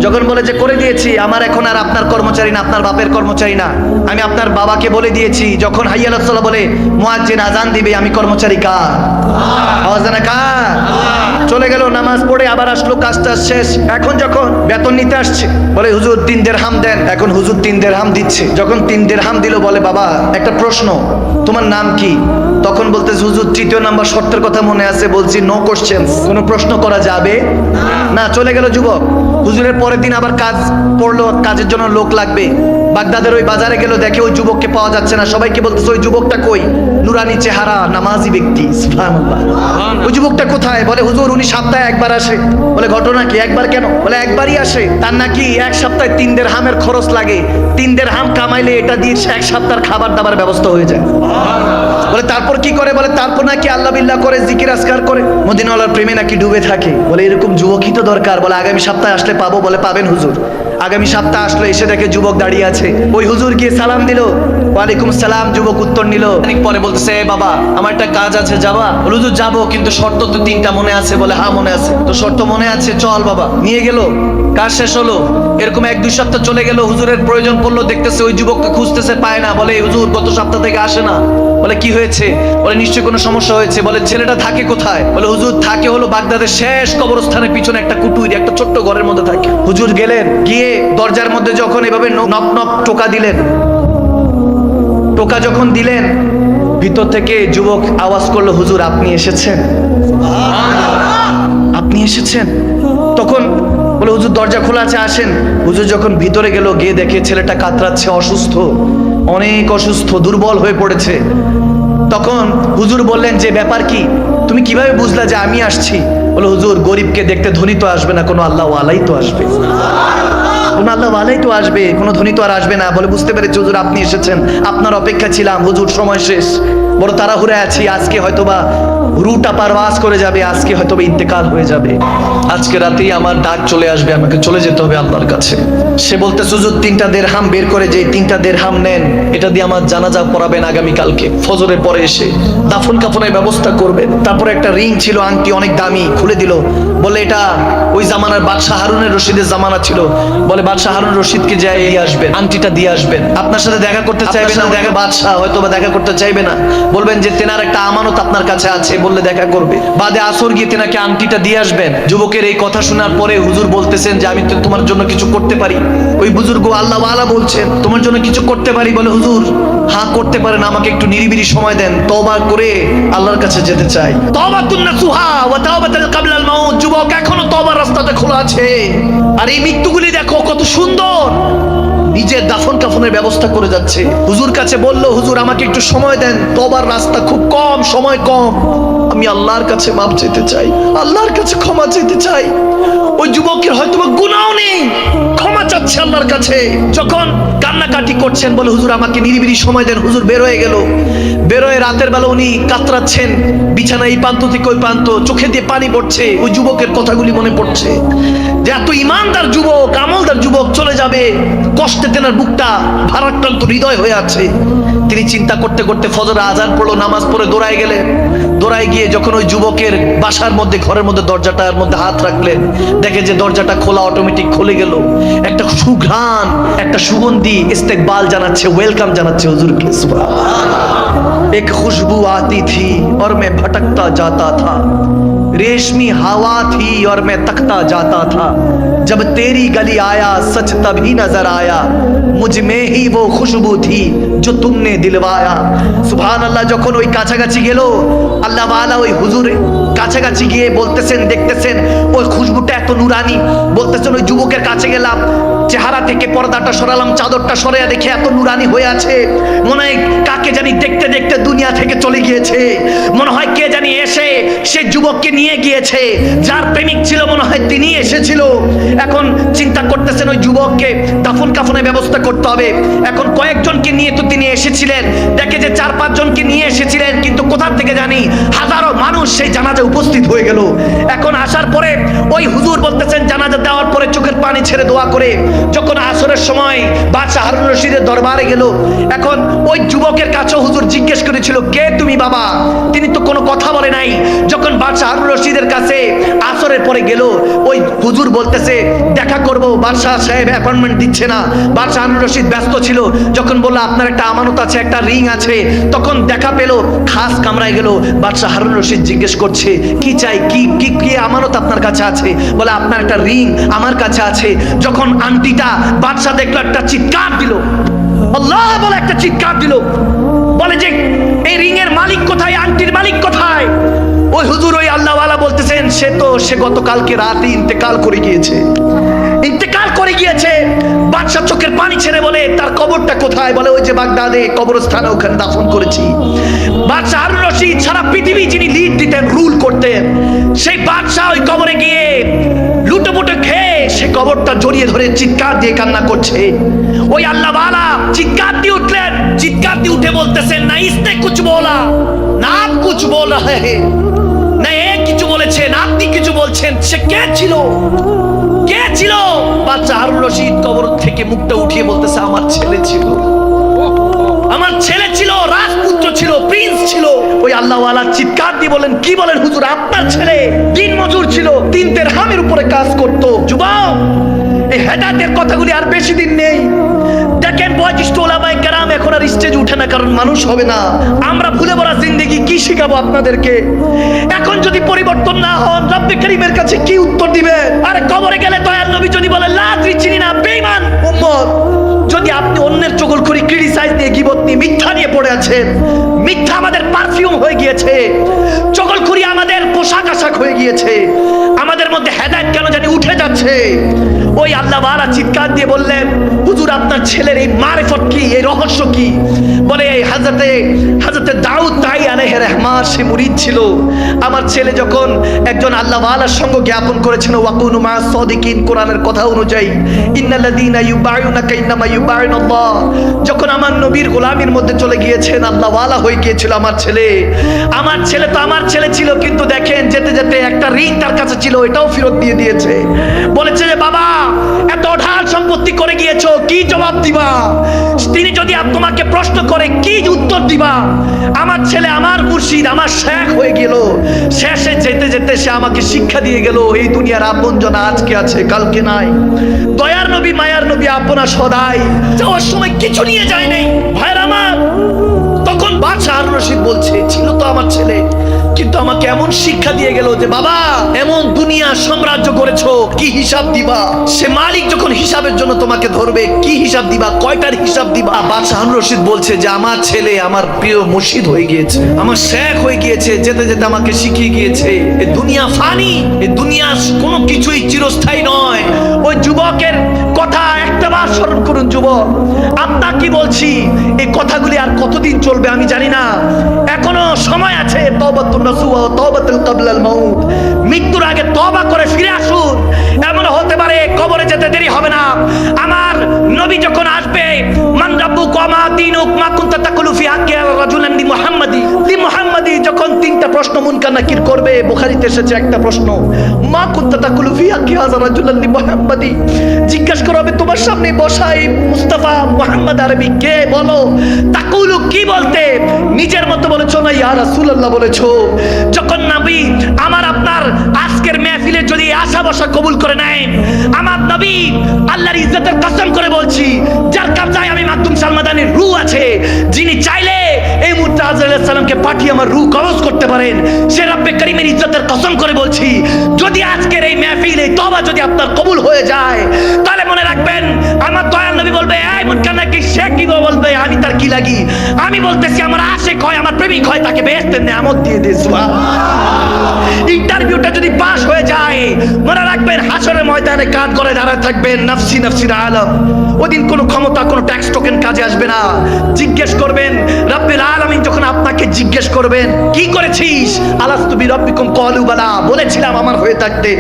যখন বলে যে করে দিয়েছি, আমার এখন আর আপনার কর্মচারী না, আপনার বাপের কর্মচারী না, আমি আপনার বাবাকে বলে দিয়েছি যখন হাইয়া আলাস সালাহ বলে মুয়াজ্জিন আজান দিবে, আমি কর্মচারী কার? আওয়াজ দেন না কার? চলে গেল, নামাজ পড়ে আবার আসলো, কাজটা শেষ। এখন যখন বেতন নিতে আসছে, বলে হুজুর 3 দিরহাম দেন। এখন হুজুর 3 দিরহাম দিচ্ছে। যখন 3 দিরহাম দিল, বলে বাবা একটা প্রশ্ন, তোমার নাম কি? তখন বলতেছে, হুজুর 3য় নাম্বার শর্তের কথা মনে আছে, বলছি নো কোশ্চেনস, কোনো প্রশ্ন করা যাবে না। চলে গেল যুবক। হুজুরের পরের দিন আবার কাজ পড়লো, কাজের জন্য লোক লাগবে। বাগদাদের ওই বাজারে গেল, দেখে ওই যুবককে পাওয়া যাচ্ছে না। সবাইকে বলতেছে, ওই যুবকটা কই? নুরানি চেহারা, নামাজি ব্যক্তি। সুবহানাল্লাহ। ওই যুবকটা কোথায়? বলে হুজুর উনি সপ্তাহে একবার আসে। বলে ঘটনা কি? একবার কেন? বলে একবারই আসে, তার নাকি 1 সপ্তাহে 3 দিরহামের খরচ লাগে, 3 দিরহাম কামাইলে এটা দিয়ে 1 সপ্তাহের খাবার দাবার ব্যবস্থা হয়ে যায়। বলে তারপর কি করে? বলে তারপর নাকি আল্লাহ বিল্লাহ করে, জিকির আজকার করে, মদিনাওয়ালার প্রেমে নাকি ডুবে থাকে। বলে এরকম যুবকই তো দরকার। বলে আগামী সপ্তাহে আসলে পাবো? বলে পাবেন হুজুর। আগামী সপ্তাহে আসলো, এসে দেখে যুবক দাঁড়িয়ে আছে। ওই হুজুর গিয়ে সালাম দিল, ওয়ালাইকুম সালাম, যুবক উত্তর নিল। পরে বলতেছে, বাবা আমার একটা কাজ আছে, যাবা? বলে হুজুর যাবো, কিন্তু শর্ত তো 3টা মনে আছে। বলে হ্যাঁ মনে আছে। তো শর্ত মনে আছে, চল বাবা। নিয়ে গেল, কাজ শেষ হলো। এরকম 1-2 সপ্তাহ চলে গেল, হুজুরের প্রয়োজন পড়লো, দেখতেছে ওই যুবককে খুঁজতেছে, পায় না। বলে হুজুর গত সপ্তাহ থেকে আসে না। বলে কি হয়েছে? বলে নিশ্চয়ই কোনো সমস্যা হয়েছে। বলে ছেলেটা থাকে কোথায়? বলে হুজুর থাকে হলো বাগদাদের শেষ কবরস্থানের পিছনে একটা কুটুরি, একটা ছোট্ট ঘরের মধ্যে থাকে। হুজুর গেলেন, গিয়ে দরজার মধ্যে যখন এভাবে নক নক টোকা দিলেন, টোকা যখন দিলেন, ভিতর থেকে যুবক আওয়াজ করলো, হুজুর আপনি এসেছেন? আপনি এসেছেন? তখন বলে হুজুর দরজা খোলা আছে, আসেন। হুজুর যখন ভিতরে গেল, গিয়ে দেখে ছেলেটা কাতরাচ্ছে, অসুস্থ, অনেক অসুস্থ, দুর্বল হয়ে পড়েছে। তখন হুজুর বললেন, যে ব্যাপার কি? তুমি কিভাবে বুঝলা যে আমি আসছি? বলে হুজুর গরিবকে দেখতে ধনী তো আসবে না, কোনো আল্লাহ ওয়ালাই তো আসবে, কোনো আল্লাহ ওয়ালাই তো আসবে, কোনো ধনী তো আর আসবে না। বলে বুঝতে পেরেছি হুজুর আপনি এসেছেন, আপনার অপেক্ষা ছিলাম। হুজুর সময় শেষ, বড় তাড়াহুড়ে আছি, আজকে হয়তোবা রুটা পারওয়াজ করে যাবে, আজকে হয়তোবা ইন্তেকাল হয়ে যাবে, আজকে রাতেই আমার ডাক চলে আসবে, আমাকে চলে যেতে হবে আল্লাহর কাছে। সে বলতে, হুজুর 3টা দিরহাম বের করে, যে 3টা দিরহাম নেন, এটা দিয়ে আমার জানাজা পড়াবেন আগামীকালকে ফজরের পরে এসে, দাফন কাফনের ব্যবস্থা করবেন। তারপরে একটা রিং ছিল, আংটি অনেক দামি, খুলে দিল। বলে এটা ওই জামানার বাদশাহ হারুনের রশিদের জামানা ছিল। বলে বাদশাহ হারুন রশিদকে যাই দিয়ে আসবেন, আংটিটা দিয়ে আসবেন। আপনার সাথে দেখা করতে চাইবে না, দেখা বাদশাহ হয়তো বা দেখা করতে চাইবে না, বলবেন যে তেনার একটা আমানত আপনার কাছে আছে, বললে দেখা করবে। বাদে আসর গিয়ে তেনাকে আংটিটা দিয়ে আসবেন। যুবকের এই কথা শোনার পরে হুজুর বলতেছেন যে আমি তো তোমার জন্য কিছু করতে পারি। ওই বুজুর্গ আল্লাহ ওয়ালা বলছেন, তোমার জন্য কিছু করতে পারি? বলে হুজুর হ্যাঁ করতে পারেন, আমাকে একটু নিরিবিলি সময় দেন, তওবা করে আল্লাহর কাছে যেতে চাই। তওবাতুন নাসুহা ওয়া তাওবাতুল কাবলাল মাউত। যুবক এখনো তওবার রাস্তাটা খোলা আছে। আর এই মৃত্যুগুলি দেখো কত সুন্দর, নিজের দাফন কাফনের ব্যবস্থা করে যাচ্ছে। হুজুর কাছে বলল, হুজুর আমাকে একটু সময় দেন, তওবার রাস্তা খুব কম, সময় কম, আমি আল্লাহর কাছে মাপ চাইতে চাই, আল্লাহর কাছে ক্ষমা চাইতে চাই। ওই যুবকের হয়তো গুনাহও নেই, ক্ষমা চাচ্ছে আল্লাহর কাছে। যখন কান্নাকাটি করছেন, বলে হুজুর আমাকে নিরিবিলি সময় দেন। হুজুর বের হয়ে গেল। বের হয়ে রাতের বেলা উনি কাতরাচ্ছেন, বিছানা এই প্রান্ত থেকে ওই প্রান্ত, চোখে দিয়ে পানি পড়ছে। ওই যুবকের কথাগুলি মনে পড়ছে, যে এত ইমানদার যুবক, আমলদার যুবক চলে যাবে, কষ্টে তেনার বুকটা ভারাক্রান্ত হৃদয় হয়ে আছে। তিনি চিন্তা করতে করতে ফজরের আজান পড়লো, নামাজ পড়ে দৌড়ায় গেলেন। দৌড়ায় গিয়ে যখন ওই যুবকের বাসার মধ্যে, ঘরের মধ্যে দরজাটার মধ্যে হাত রাখলেন, দেখে যে দরজাটা খোলা, অটোমেটিক খুলে গেল। একটা সুঘ্রাণ, একটা সুগন্ধি इस्तेकबाल জানাচ্ছে, ওয়েলকাম জানাচ্ছে হুজুরকে। सुभान एक खुशबू आती थी और मैं भटकता जाता था, रेशमी हवा थी और मैं तकता जाता था, जब तेरी गली आया सच तभी नजर आया, मुझ में ही वो खुशबू थी जो तुमने दिलवाया। सुभान अल्लाह। যখন ওই কাছাকাছি গেল আল্লাহ ওয়ালা ওই হুজুরে কাছাকাছি গিয়ে বলতেছেন, দেখতেছেন ওই খুশবুটা এত নুরানি, বলতেছেন ওই যুবকের কাছে গেলাম, চেহারা থেকে পর্দাটা সরালাম, চাদরটা সরিয়ে দেখে এত নুরানি হয়ে আছে, মনে হয় কাকে জানি দেখতে দেখতে দুনিয়া থেকে চলে গিয়েছে, মনে হয় কে জানি এসে সে যুবককে নিয়ে গিয়েছে, যার প্রেমিক ছিল মনে হয় তিনি এসেছিল। এখন চিন্তা করতেছেন ওই যুবককে দাফন কাফনের ব্যবস্থা করতে হবে। এখন কয়েকজনকে নিয়ে তো তিনি এসেছিলেন, দেখে যে 4-5 জনকে নিয়ে এসেছিলেন, কিন্তু কোথা থেকে জানি হাজারো মানুষ সেই জানাজা উপস্থিত হয়ে গেল। এখন আসার পরে ওই হুজুর বলতেছেন, জানাজা দেওয়ার পরে চোখের পানি ছেড়ে দোয়া করে যখন আসরের সময় বাদশা হারুন রশিদের দরবারে গেল, এখন ওই যুবকের কাছে হুজুর জিজ্ঞেস করেছিল, কে তুমি বাবা? তিনি তো কোনো কথা বলে নাই। যখন বাদশা হারুন রশিদের কাছে আসরের পরে গেল, ওই হুজুর বলতেছে দেখা করব, বাদশা সাহেব অ্যাপয়েন্টমেন্ট দিচ্ছে না। বাদশা হারুন রশিদ ব্যস্ত ছিল। যখন বলল আপনার একটা আমানত আছে, একটা রিং আছে, তখন দেখা পেল, খাস কামরায় গেল। বাদশা হারুন রশিদ জিজ্ঞেস করছে, কি চাই, কি কি কি আমানত আপনার কাছে আছে? বলে আপনার একটা রিং আমার কাছে আছে। যখন আংটিটা বাদশা দেখলো, একটা চিৎকার দিল, আল্লাহ বলে একটা চিৎকার দিল, বলে যে এই রিং এর মালিক কোথায়, আংটির মালিক কোথায়? ওই হুজুর ওই আল্লাহ ওয়ালা বলতেছেন, সে গতকালকে রাতে ইন্তেকাল করে গিয়েছে, ইন্তেকাল করে গিয়েছে। বাদশা চোখের পানি ছেড়ে বলে, তার কবরটা কোথায়? বলে ওই যে বাগদাদে কবরস্থানে, ওখানে দাফন করেছি। বাদশা হারুন রশিদ সারা পৃথিবী যিনি লিড দিতেন, রুল করতেন, সেই বাদশা ওই কবরে গিয়ে লুটোপুটো খেয়ে সে কবরটা জড়িয়ে ধরে চিৎকার দিয়ে কান্না করছে। ওই আল্লাহ ওয়ালা চিৎকার দিয়ে উঠলেন, চিৎকার দিয়ে উঠে বলতেছেন, না ইসনে কুছ বলা, না আপ কুছ বল রহে হ্যাঁ, না এ কিছু বলেছেন, আপনি কিছু বলছেন। সে কে ছিল? কে ছিল? বাদশা হারুন রশিদ কবর থেকে মুখটা উঠিয়ে বলতেছে, আমার ছেলে ছিল, আমার ছেলে ছিল, রাজপুত্র ছিল, প্রিন্স ছিল। ওই আল্লাহ ওয়ালা চিৎকার দিয়ে বলেন, কি বলেন হুজুর? আপনার ছেলে দিন মজুর ছিল, 3 দিরহামের উপরে কাজ করত। যুবক, এই হেদায়েতের কথাগুলি আর বেশি দিন নেই। দেখেন বয়োজ্যেষ্ঠ ওলামায়ে কেরাম এখন আর স্টেজ উঠে না, কারণ মানুষ হবে না। আমরা ভুলে ভরা জিন্দেগি কি শিখাবো আপনাদেরকে? এখন যদি পরিবর্তন না হন, রব্বে কারীমের কাছে কি উত্তর দিবেন? আরে কবরে গেলে দয়াল নবী যদি বলে লা আদরি, চিনি না, বেঈমান উম্মত। যদি আপনি অন্যের চগলখড়ি, ক্রিটিসাইজ নিয়ে, গীবত নিয়ে, মিথ্যা নিয়ে পড়ে আছেন, মিথ্যা আমাদের পারফিউম হয়ে গিয়েছে, চগলখড়ি আমাদের পোশাক আশাক হয়ে গিয়েছে, আমাদের মধ্যে হেদায়েত কেন জানি উঠে যাচ্ছে। ওই আল্লাহ ওয়ালা চিৎকার দিয়ে বললেন, হুজুর আপনার ছেলের এই মারিফত কি, এই রহস্য কি? বলে হযরতে দাউদ তাই আলাইহির রহমান সে মুরিদ ছিল। আমার ছেলে যখন একজন আল্লাহ ওয়ালার সঙ্গ জ্ঞাপন করেছেন, ওয়াকুনু মা'আস সাদিকিন, কোরআনের কথা অনুযায়ী, ইন্নাল্লাযীনা ইউবাইউনাকা ইন্নামা ইউবাইউনাল্লাহ, যখন আমার নবীর গোলামির মধ্যে চলে গিয়েছেন, আল্লাহ ওয়ালা হয়ে গিয়েছিল আমার ছেলে। আমার ছেলে তো আমার ছেলে ছিল, কিন্তু দেখেন যেতে যেতে একটা রিং তার কাছে ছিল, এটাও ফেরত দিয়ে দিয়েছে। বলেছে যে বাবা এত ঢাল সম্পত্তি করে গিয়েছো, কি জবাব দিবা? তিনি যদি তোমাকে প্রশ্ন করে কি উত্তর দিবা? আমার ছেলে আমার মুর্শিদ, আমার শেখ হয়ে গেল। শেষে যেতে যেতে সে আমাকে শিক্ষা দিয়ে গেল, এই দুনিয়ার আপনজন আজকে আছে, কালকে নাই। দয়ার নবী, মায়ার নবী আপনা সদাই, যাওয়ার সময় কিছু নিয়ে যায় নাই। ভাইয়ের আমার, তখন বাদশা হারুন রশিদ বলছে, ছিল তো আমার ছেলে, কিন্তু আমাকে এমন শিক্ষা দিয়ে গেল যে বাবা এমন দুনিয়া সাম্রাজ্য করেছো, কি হিসাব দিবা? সে মালিক যখন হিসাবের জন্য তোমাকে ধরবে, কি হিসাব দিবা? কয়টার হিসাব দিবা? বাদশা হারুন রশিদ বলছে যে আমার ছেলে আমার প্রিয় মুর্শিদ হয়ে গিয়েছে, আমার শেখ হয়ে গিয়েছে, যেতে যেতে আমাকে শিখিয়ে গিয়েছে এই দুনিয়া ফানি, এই দুনিয়া কোনো কিছুই চিরস্থায়ী নয়। ওই যুবকের কথা একটাবার স্মরণ করুন। যুবক, আপনার কি বলছি, এই কথাগুলি আর কতদিন চলবে আমি জানি না, এখনো সময় আছে। তওবাতুন নাসুহা ওয়া তওবাতুল ক্বাবলাল মাউত, মৃত্যুর আগে তওবা করে ফিরে আসুন। এমন হতে পারে কবরে যেতে দেরি হবে না। আমার নবী যখন আসবে, মান রাব্বুক ওয়া মা দীনুক মা কুনতা তাকুলু ফি হাক্কি রাজুলান লিমুহাম্মাদি, যখন 3টা প্রশ্ন মুনকার নাকির করবে, বুখারীতে এসেছে একটা প্রশ্ন, মা কুনতা তাকুলু ফি হাক্কি রাজুলান লিমুহাম্মাদি, জিজ্ঞাসা করা হবে তোমার সামনে বসা এই মুস্তাফা মুহাম্মদ আরবি কে, বলো তাকুলু কি বলতে? নিজের মতো বলেছো না ইয়া রাসূলুল্লাহ বলেছো? যখন নবী আমার আপনার আজকের মেহফিলে যদি আশা বসা কবুল করে নেয়, আমার নবী আল্লাহর ইজ্জতের কসম করে বলছি, যার কবজায় আমি
মাদানির রূহ আছে, যিনি চাইলে এই মুহূর্তে আজরাইল আলাইহিস সালামকে পাঠিয়ে আমার রূহ কবজ করতে পারেন। সে রব্বে করিমের ইজ্জতের কসম করে বলছি, যদি আজকের এই মাহফিল, এই তওবা যদি আপনার কবুল হয়ে যায়, তাহলে মনে রাখবেন আমার দয়াল নবী বলবে, এই মুনকার নাকির সে কি গো বলবে, আমি তার কি লাগি? আমি বলতেছি আমার আশিক হয়, আমার প্রেমিক হয়, তাকে বেহেশতের নেয়ামত দিয়ে দে। সুবহানাল্লাহ। ইন্টারভিউটা যদি পাস হয়ে যায়, মনে রাখবেন হাসরের ময়দানে কাঁধ করে দাঁড়ায় থাকবেন নাফসি নাফসির আলম। ওদিন কোনো ক্ষমতা, কোনো ট্যাক্স টোকেন কাজে আসবে না। জিজ্ঞেস করবেন রাব্বিল আলামিন, যখন আপনাকে জিজ্ঞেস করবেন কি করেছিস, আলাস্তু বিরাব্বিকুম ক্বালু বালা, বলেছিলাম আমার হয়ে থাকতে।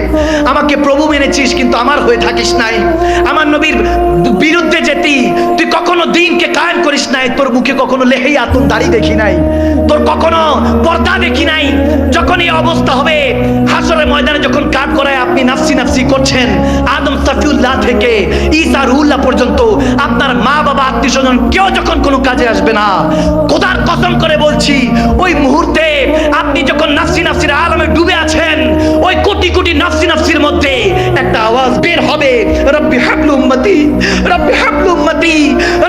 আমাকে প্রভু মেনেছিস কিন্তু আমার হয়ে থাকিস নাই। আমার নবীর বিরুদ্ধে যেতি, তুই কখনো দিনকে কায়েম করিস নাই। তোর মুখে কখনো লেহেই আতন দাড়ি দেখি নাই, তোর কখনো পর্দা দেখি নাই। যখন এই অবস্থা হবে হাসরের ময়দানে, যখন কাঠ করায় আপনি নাফসি নাফসি করছেন, আদম সাফিউল্লাহ থেকে ঈসা রুহুল্লাহ পর্যন্ত আপনার মা বাবা আত্মীয় স্বজন কেউ যখন কোনো কাজে আসবে না, খোদার কসম করে বলছি, ওই মুহূর্তে আপনি যখন নাফসি নাফসির আলমে ডুবে আছেন, ওই কোটি কোটি নাফসি নাফসির মধ্যে একটা আওয়াজ বের হবে, রব্বি হাবলু উম্মতি, রব্বি হাবলু উম্মতি,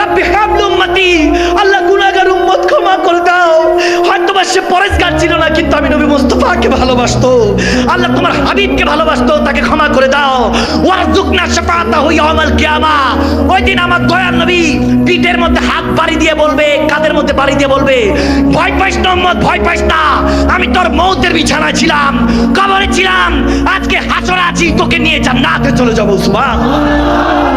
রব্বি হাবলু উম্মতি। আল্লাহ গুনাহগার উম্মত ক্ষমা করে দাও। হয়তো বা সে পরেজগার ছিল না, কিন্তু আমি নবী মুস্তাফাকে ভালোবাসতো। আল্লাহ তোমার হাবিবকে ভালোবাসতো, তাকে ক্ষমা করে দাও। ওয়ারযুকনা শাফাআতাহু ইয়াউমাল কিয়ামা। ওই দিন আমার দয়ার নবী পিঠের মধ্যে হাত বাড়ি দিয়ে বলবে, কাঁধের মধ্যে বাড়ি দিয়ে বলবে, ভয় পাইস না উম্মত, ভয় পাইস না। আমি তোর মওতের বিছানায় ছিলাম, কবরে ছিলাম, আজকে হাসরে আছি, তোকে নিয়ে জান্নাতে চলে যাবো। সুবহানাল্লাহ।